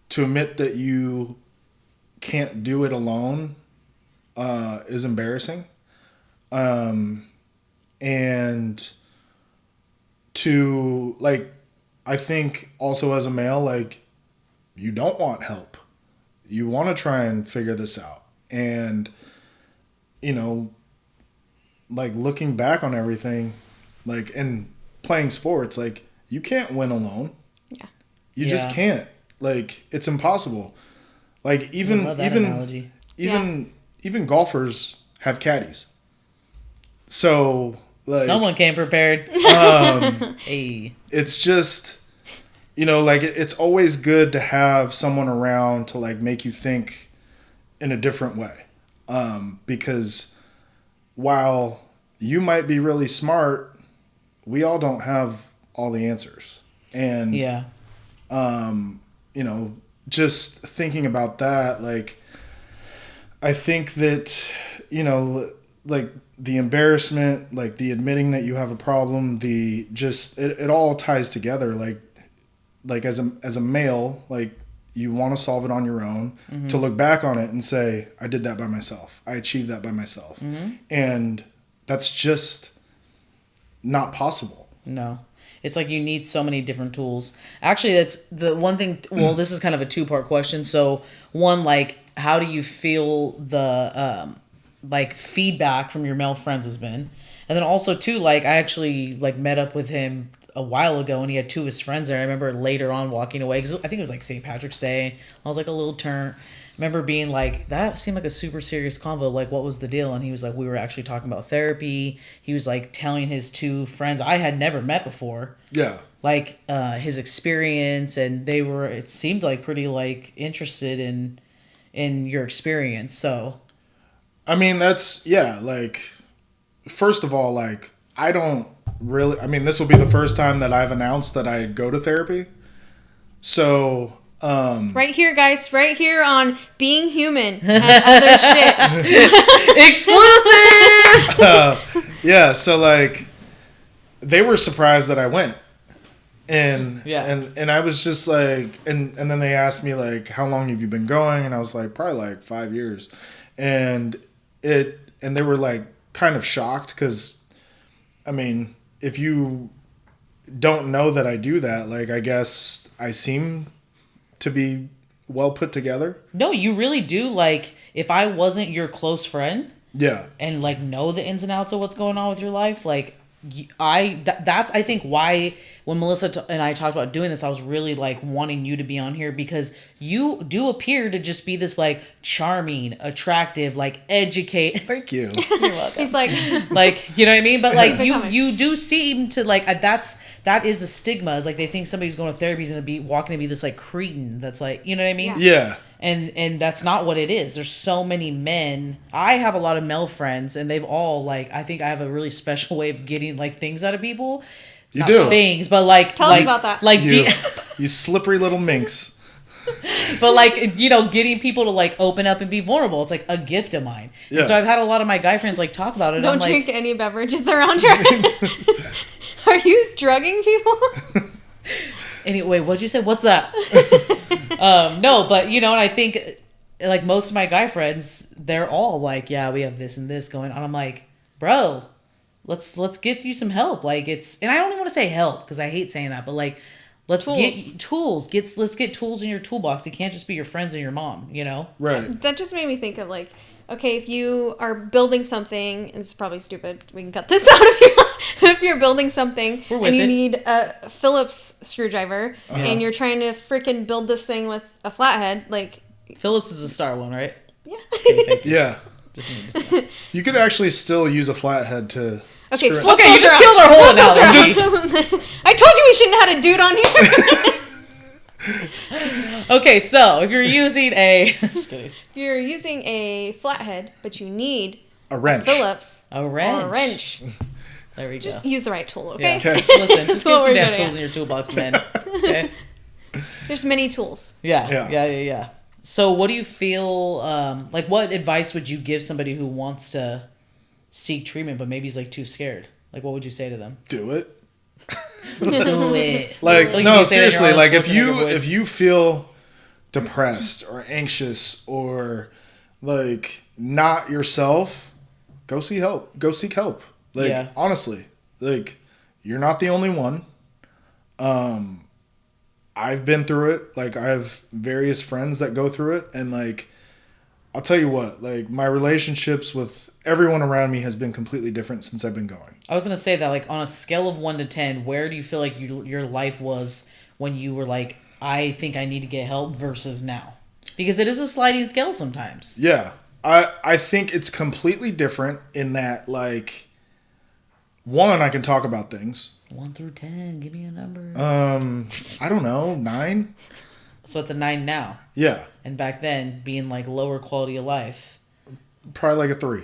To admit that you can't do it alone is embarrassing. And to, like, I think also as a male, like, you don't want help. You want to try and figure this out. And, you know, like, looking back on everything, like, and playing sports, like, you can't win alone. Yeah. You just can't. Like, it's impossible. Like, even golfers have caddies. So, like, someone came prepared. Hey, it's just, you know, like, it's always good to have someone around to, like, make you think in a different way. Because while you might be really smart, we all don't have all the answers. And, yeah. you know, just thinking about that, like, I think that, you know, like, the embarrassment, like, the admitting that you have a problem, the just, it all ties together. Like as a male, like, you want to solve it on your own, to look back on it and say, I did that by myself. I achieved that by myself. And that's just not possible. No. It's like you need so many different tools. Actually, that's the one thing. Well, this is kind of a 2-part question. So, one, like, how do you feel the like feedback from your male friends has been? And then also, too, like, I actually, like, met up with him a while ago, and he had 2 of his friends there. I remember later on walking away, because I think it was like St. Patrick's Day. I was like a little turn. I remember being like, that seemed like a super serious convo. Like, what was the deal? And he was like, we were actually talking about therapy. He was like telling his 2 friends I had never met before. Yeah. Like, his experience, and they were, it seemed like, pretty, like, interested in your experience. So, I mean, that's, yeah, like, first of all, like, I don't really, I mean, this will be the first time that I've announced that I go to therapy. So, Right here, guys. Right here on Being Human and other shit. exclusive! yeah, so, like, they were surprised that I went. And and I was just like, and then they asked me, like, how long have you been going? And I was like, probably like 5 years. And they were, like, kind of shocked because, I mean, if you don't know that I do that, like, I guess I seem to be well put together. No, you really do. Like, if I wasn't your close friend, yeah, and, like, know the ins and outs of what's going on with your life, like, that's I think why when Melissa and I talked about doing this, I was really, like, wanting you to be on here, because you do appear to just be this, like, charming, attractive, like, educate. Thank you. You're welcome. He's like, like, you know what I mean? But, like, you do seem to, like, that is a stigma. It's like they think somebody's going to therapy is going to be walking to be this, like, cretin that's, like, you know what I mean? Yeah. And that's not what it is. There's so many men. I have a lot of male friends, and they've all, like, I think I have a really special way of getting, like, things out of people. You Not do. things, but, like, Tell us about that. Like, You slippery little minx. but, like, you know, getting people to, like, open up and be vulnerable. It's like a gift of mine. Yeah. And so I've had a lot of my guy friends, like, talk about it. don't I'm drink like, any beverages around her. Are you drugging people? anyway, what'd you say? What's that? No, but, you know, and I think, like, most of my guy friends, they're all like, yeah, we have this and this going on. I'm like, bro, let's get you some help. Like, it's, and I don't even want to say help because I hate saying that, but, like, let's get tools. Let's get tools in your toolbox. It can't just be your friends and your mom, you know? Right. That just made me think of, like, okay, if you are building something, and it's probably stupid, we can cut this out if you're building something and you need a Phillips screwdriver and you're trying to freaking build this thing with a flathead, like... Phillips is a star one, right? Yeah. Okay, thank you. Yeah. Just need to say. You could actually still use a flathead to... Okay, screw it. flip Okay, you those just around. killed our whole Flip those analogy. around. I told you we shouldn't have had a dude on here. Okay, so if you're using a... Just kidding. You're using a flathead, but you need A wrench. Phillips, A wrench. or a wrench. There we go. Just use the right tool, okay? Yeah. Listen, just get what some we're damn good tools at. in your toolbox, man. Okay. There's many tools. Yeah. So what do you feel, like what advice would you give somebody who wants to seek treatment but maybe is like too scared? Like what would you say to them? Do it. Do it. Like Like, no, you say that in your seriously. Arnold Like Schwarzenegger voice. if you feel depressed or anxious or like not yourself, go see help. Go seek help. Like Yeah. honestly, like you're not the only one. I've been through it. Like I have various friends that go through it, and like I'll tell you what, like my relationships with everyone around me has been completely different since I've been going. I was going to say that, like, on a scale of 1 to 10, where do you feel like your life was when you were like, I think I need to get help versus now? Because it is a sliding scale sometimes. Yeah. I think it's completely different in that, like, one, I can talk about things. 1 through 10, give me a number. I don't know, 9? So it's a 9 now. Yeah. And back then, being like lower quality of life. Probably like a 3.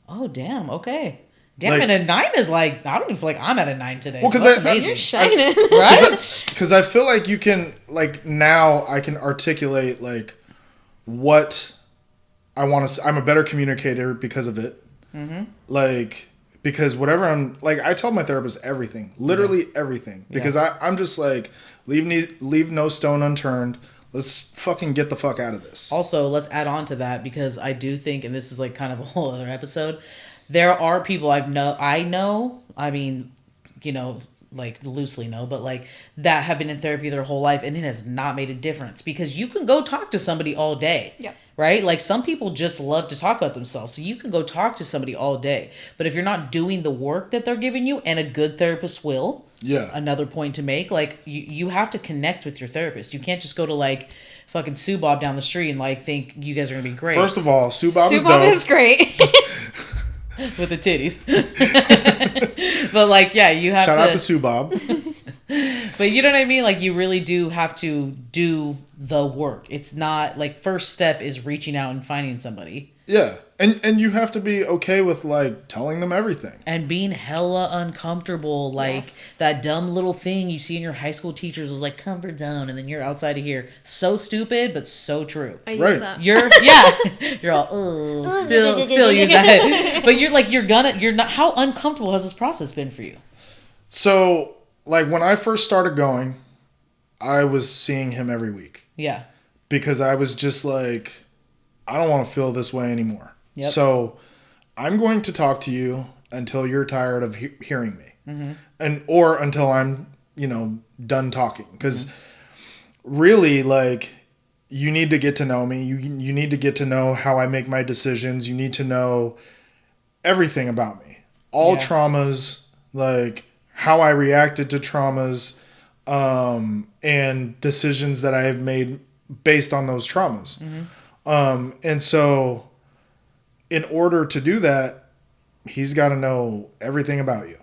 Oh, damn. Okay. Damn, Like- and a 9 is like, I don't even feel like I'm at a 9 today. Well, so 'cause that's I- amazing. You're shining. Right? Because I feel like you can, like, now I can articulate, like, what I want to. I'm a better communicator because of it. Mm-hmm. Like, because whatever I'm, like, I tell my therapist everything, literally everything. Because I'm just like, leave no stone unturned. Let's fucking get the fuck out of this. Also, let's add on to that because I do think, and this is like kind of a whole other episode, there are people I know, I mean, you know, like loosely know, but like that have been in therapy their whole life and it has not made a difference because you can go talk to somebody all day. Yep. Right? Like some people just love to talk about themselves. So you can go talk to somebody all day. But if you're not doing the work that they're giving you, and a good therapist will, Yeah. another point to make, like you have to connect with your therapist. You can't just go to like fucking Sue Bob down the street and like think you guys are gonna be great. First of all, Sue Bob is Sue Bob dope. is great. with the titties. But like, yeah, you have Shout to. out to Sue Bob. But you know what I mean? Like, you really do have to do the work. It's not like first step is reaching out and finding somebody Yeah. And you have to be okay with, like, telling them everything. and being hella uncomfortable. Like Yes. that dumb little thing you see in your high school teachers was like comfort zone, and then you're outside of here. So stupid, but so true. I use Right. that. You're all still use that. But you're not. How uncomfortable has this process been for you? So, like, when I first started going, I was seeing him every week. Yeah. Because I was just like, I don't want to feel this way anymore. Yep. So I'm going to talk to you until you're tired of hearing me, or until I'm, done talking. Because really, like, you need to get to know me. You need to get to know how I make my decisions. You need to know everything about me, all Yeah. traumas, like how I reacted to traumas, and decisions that I have made based on those traumas. And so in order to do that, he's got to know everything about you.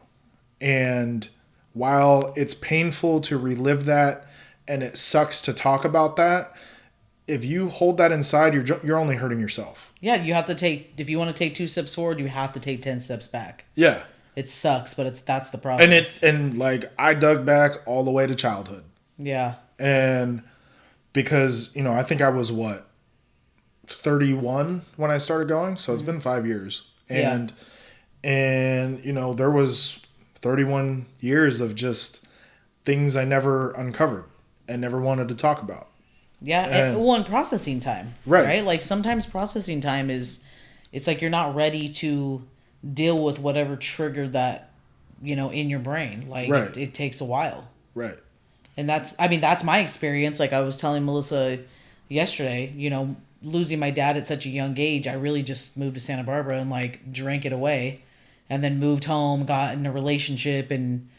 And while it's painful to relive that and it sucks to talk about that, if you hold that inside, you're only hurting yourself. Yeah, you have to take, if you want to take 2 steps forward, you have to take 10 steps back. Yeah. It sucks, but that's the process. And like I dug back all the way to childhood. Yeah. And because, I think I was 31 when I started going, so it's been 5 years. And there was 31 years of just things I never uncovered and never wanted to talk about. Yeah, and processing time. Right. Like sometimes processing time is, it's like you're not ready to deal with whatever triggered that, in your brain. Like Right. it takes a while. Right. And that's my experience. Like I was telling Melissa yesterday, losing my dad at such a young age, I really just moved to Santa Barbara and like drank it away, and then moved home, got in a relationship and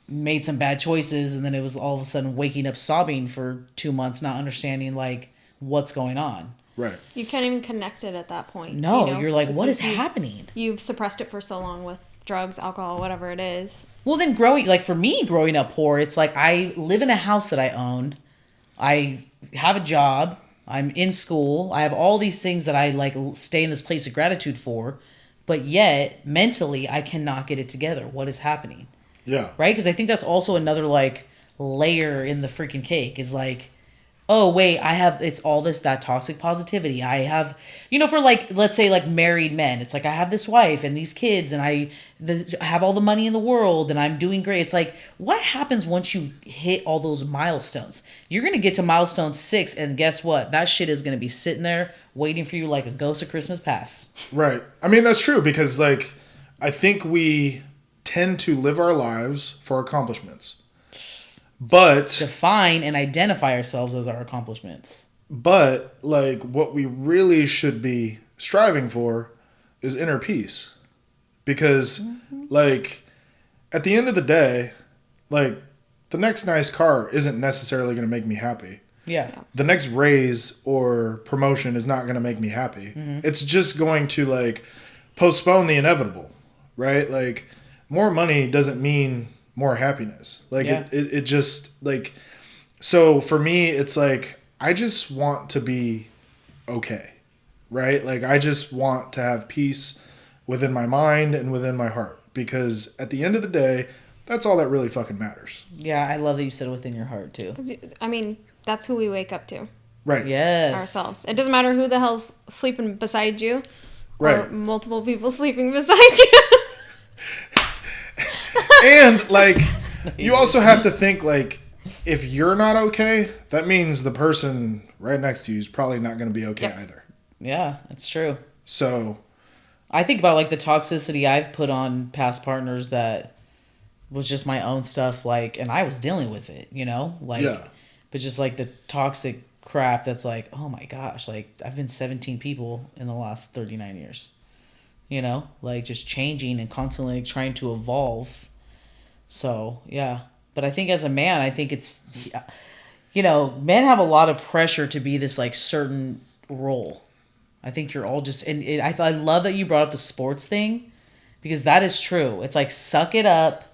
made some bad choices. And then it was all of a sudden waking up sobbing for 2 months, not understanding like what's going on. Right. You can't even connect it at that point. No, you're like, what is because happening? You've suppressed it for so long with drugs, alcohol, whatever it is. Well, then for me, growing up poor, it's like I live in a house that I own. I have a job. I'm in school. I have all these things that I like stay in this place of gratitude for. but yet mentally I cannot get it together. What is happening? Yeah. Right? Because I think that's also another like layer in the freaking cake is like, oh wait, it's all that toxic positivity. I have, for like, let's say like married men, it's like I have this wife and these kids and I have all the money in the world and I'm doing great. It's like, what happens once you hit all those milestones? You're going to get to milestone 6 and guess what? That shit is going to be sitting there waiting for you like a ghost of Christmas past. Right. I mean, that's true because like, I think we tend to live our lives for accomplishments. But define and identify ourselves as our accomplishments. But like what we really should be striving for is inner peace. Because like at the end of the day, like the next nice car isn't necessarily going to make me happy. Yeah. The next raise or promotion is not going to make me happy. It's just going to like postpone the inevitable, right? Like more money doesn't mean more happiness. Like it just like, so for me, it's like, I just want to be okay. Right. Like I just want to have peace within my mind and within my heart, because at the end of the day, that's all that really fucking matters. Yeah. I love that you said within your heart too. I mean, that's who we wake up to. Right. Yes. Ourselves. It doesn't matter who the hell's sleeping beside you. Right. Or multiple people sleeping beside you. And like, you also have to think like, if you're not okay, that means the person right next to you is probably not going to be okay either. Yeah, that's true. So I think about like the toxicity I've put on past partners that was just my own stuff, like, and I was dealing with it, like, but just like the toxic crap that's like, oh my gosh, like I've been 17 people in the last 39 years, like just changing and constantly trying to evolve. So, yeah. But I think as a man, I think it's, men have a lot of pressure to be this like certain role. I think you're all just, and I love that you brought up the sports thing, because that is true. It's like, suck it up.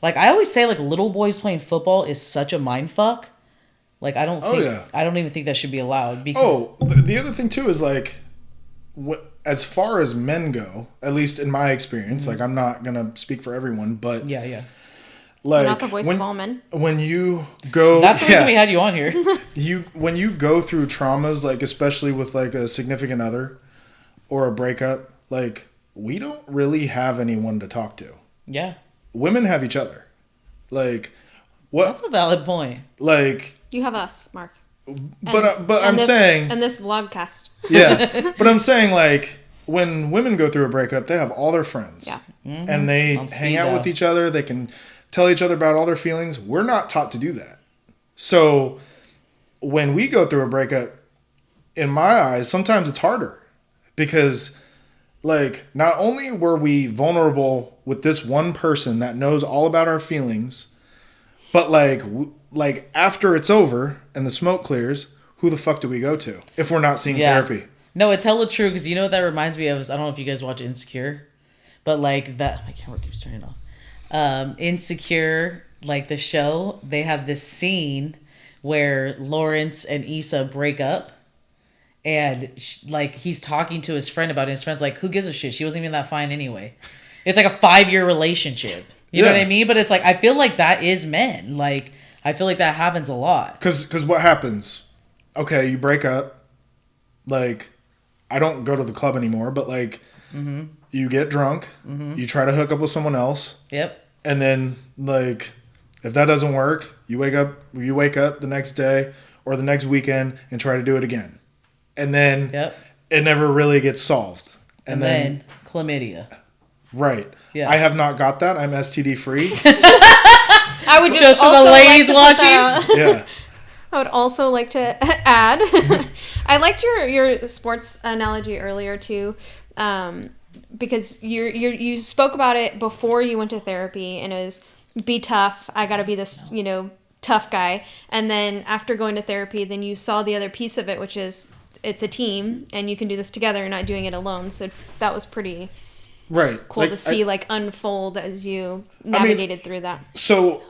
Like I always say, like little boys playing football is such a mind fuck. Like I don't even think that should be allowed. Because, the other thing too is like, as far as men go, at least in my experience, like I'm not going to speak for everyone, but yeah. Like, not the voice of all men. When you go, that's the reason we had you on here. When you go through traumas, like especially with like a significant other or a breakup, like we don't really have anyone to talk to. Yeah, women have each other. Like what? That's a valid point. Like you have us, Mark. But I'm saying, and this vlogcast. Yeah, but I'm saying like when women go through a breakup, they have all their friends. Yeah, and they hang out with each other. They can tell each other about all their feelings. We're not taught to do that. So when we go through a breakup, in my eyes, sometimes it's harder because like not only were we vulnerable with this one person that knows all about our feelings, but like after it's over and the smoke clears, who the fuck do we go to if we're not seeing therapy? No, it's hella true, because you know what that reminds me of is, I don't know if you guys watch Insecure, but like that, my camera keeps turning off. Insecure, like the show, they have this scene where Lawrence and Issa break up, and like he's talking to his friend about it. His friend's like, who gives a shit? She wasn't even that fine anyway. It's like a 5-year relationship. You know what I mean? But it's like, I feel like that is men. Like, I feel like that happens a lot. Because what happens? Okay, you break up. Like, I don't go to the club anymore, but like, you get drunk. You try to hook up with someone else. Yep. And then, like, if that doesn't work, you wake up the next day or the next weekend and try to do it again. And then it never really gets solved. And then chlamydia. Right. Yeah. I have not got that. I'm STD free. I would just for the ladies watching. Yeah. I would also like to add, I liked your sports analogy earlier too, because you spoke about it before you went to therapy, and it was be tough. I got to be this, tough guy. And then after going to therapy, then you saw the other piece of it, which is it's a team and you can do this together. You're not doing it alone. So that was pretty cool to see unfold as you navigated through that. So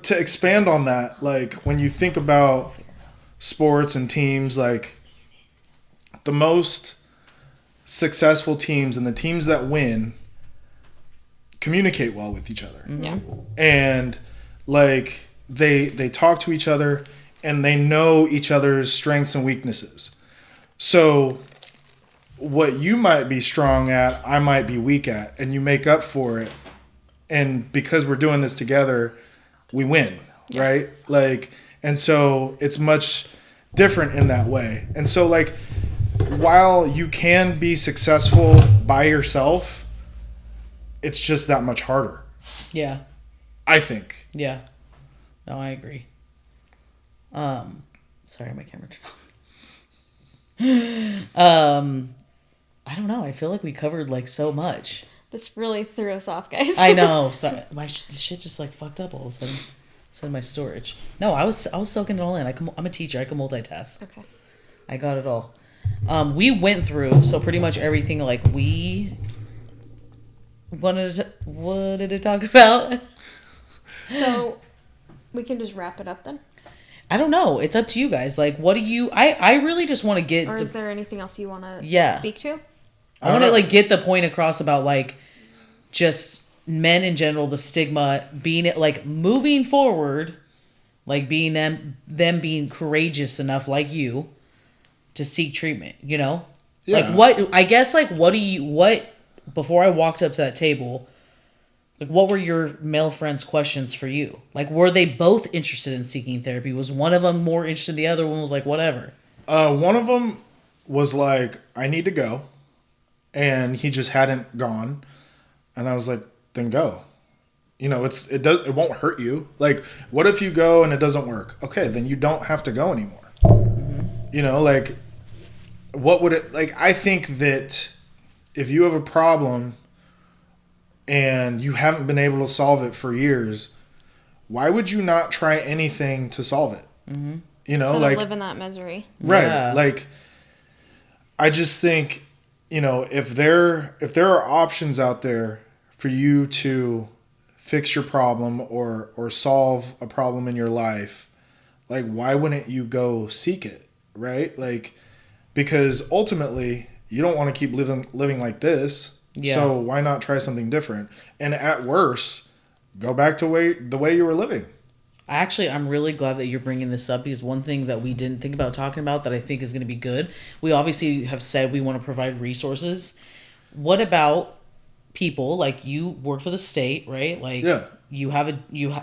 to expand on that, like when you think about sports and teams, like the most successful teams and the teams that win communicate well with each other. Yeah. And like they talk to each other and they know each other's strengths and weaknesses. So what you might be strong at, I might be weak at, and you make up for it. And because we're doing this together, we win, right? Like, and so it's much different in that way. And so like, while you can be successful by yourself, it's just that much harder. Yeah. I think. Yeah. No, I agree. Sorry, my camera turned off. I don't know. I feel like we covered like so much. This really threw us off, guys. I know. Sorry, my shit just like fucked up all of a sudden. It's in my storage. No, I was soaking it all in. I'm a teacher. I can multitask. Okay. I got it all. We went through so pretty much everything like we wanted to talk about. So we can just wrap it up then? I don't know. It's up to you guys. Like, what do you? I really just want to get. Or is there anything else you want to speak to? I want to like get the point across about like just men in general, the stigma being like moving forward, like being them being courageous enough like you to seek treatment, you know? Yeah. Like what I guess like what before I walked up to that table, like what were your male friends' questions for you? Like were they both interested in seeking therapy? Was one of them more interested, the other one was like whatever? One of them was like, I need to go. And he just hadn't gone. And I was like, then go. You know, it won't hurt you. Like, what if you go and it doesn't work? Okay, then you don't have to go anymore. Mm-hmm. You know, like, what would it, like, I think that if you have a problem and you haven't been able to solve it for years, why would you not try anything to solve it? Mm-hmm. You know, Instead like, of live in that misery. Right. Yeah. Like, I just think, you know, if there are options out there for you to fix your problem or solve a problem in your life, like why wouldn't you go seek it, right? Like, because ultimately you don't want to keep living like this. Yeah. So why not try something different? And at worst, go back to the way you were living. I'm really glad that you're bringing this up because one thing that we didn't think about talking about that I think is going to be good. We obviously have said we want to provide resources. What about people like you work for the state, right? Like you have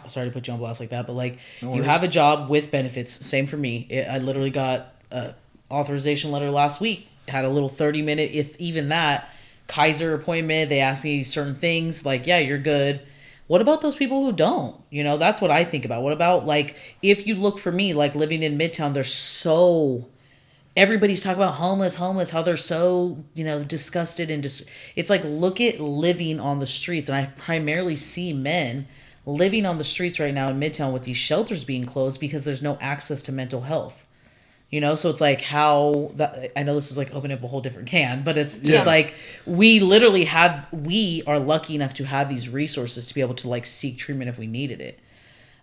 sorry to put you on blast like that, but like you have a job with benefits. Same for me. I literally got a authorization letter last week. Had a little 30-minute, if even that, Kaiser appointment. They asked me certain things like, yeah, you're good. What about those people who don't? You know, that's what I think about. What about, like, if you look for me, like, living in Midtown, everybody's talking about homeless, how they're so, you know, disgusted and just, it's like, look at living on the streets. And I primarily see men living on the streets right now in Midtown with these shelters being closed because there's no access to mental health. You know, so it's like I know this is like opening up a whole different can, but it's just like we are lucky enough to have these resources to be able to like seek treatment if we needed it.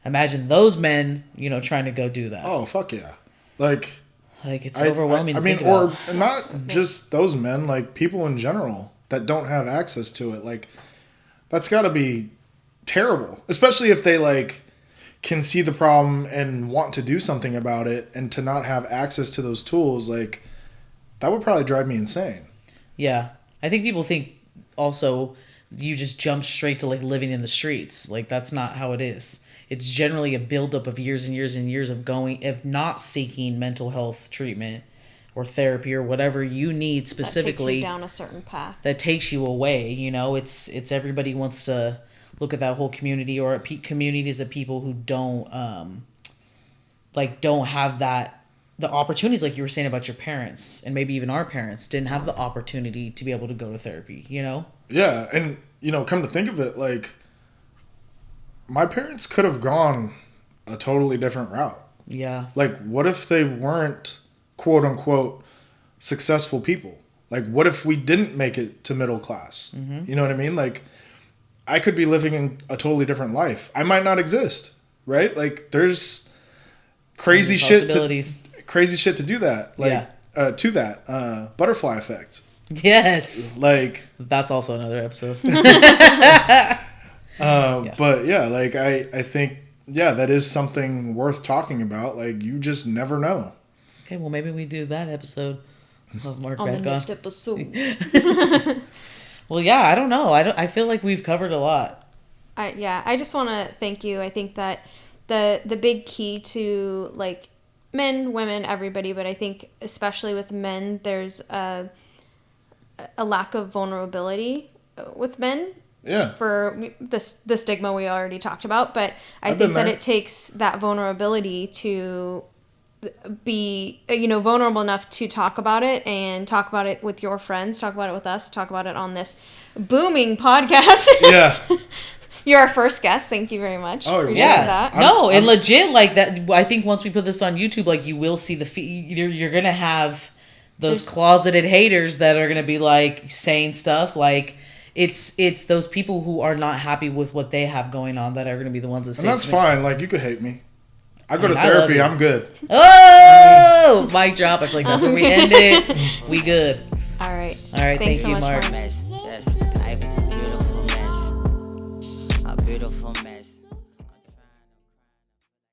Imagine those men, you know, trying to go do that. Oh, fuck yeah. Like it's overwhelming. I mean, or not just those men, like people in general that don't have access to it. Like that's got to be terrible, especially if they like can see the problem and want to do something about it, and to not have access to those tools, like that would probably drive me insane. Yeah. I think people think also you just jump straight to like living in the streets. Like that's not how it is. It's generally a buildup of years and years and years of not seeking mental health treatment or therapy or whatever you need specifically. That takes you down a certain path. That takes you away. You know, it's everybody wants to look at that whole community or communities of people who don't have the opportunities, like you were saying about your parents, and maybe even our parents didn't have the opportunity to be able to go to therapy, you know? Yeah. And, you know, come to think of it, like my parents could have gone a totally different route. Yeah. Like, what if they weren't quote unquote successful people? Like, what if we didn't make it to middle class? Mm-hmm. You know what I mean? Like, I could be living in a totally different life. I might not exist, right? Like, there's crazy shit to do that. Like, to that butterfly effect. Yes. Like, That's also another episode. but yeah, like I think, yeah, that is something worth talking about. Like, you just never know. Okay, well, maybe we do that episode. Of Mark On the back on. next episode. Well, yeah, I don't know. I feel like we've covered a lot. I just want to thank you. I think that the big key to, like, men, women, everybody, but I think especially with men, there's a lack of vulnerability with men. Yeah. For the stigma we already talked about, but I I've think been that there. it takes that vulnerability to be, vulnerable enough to talk about it, and talk about it with your friends, talk about it with us, talk about it on this booming podcast. Yeah. You're our first guest. Thank you very much. Oh, Appreciate Yeah. that. No, and legit, like that. I think once we put this on YouTube, like, you will see you're gonna have those There's- closeted haters that are gonna be like saying stuff like. It's those people who are not happy with what they have going on that are going to be the ones that say And that's something. fine. Like, you could hate me. I go to I love therapy. you. I'm good. Oh, mic drop. I feel like that's where we end it. We good. All right. All right, Thanks thank so you, much, Mark. Mark. Mess. Yes, life is a beautiful mess. A beautiful mess.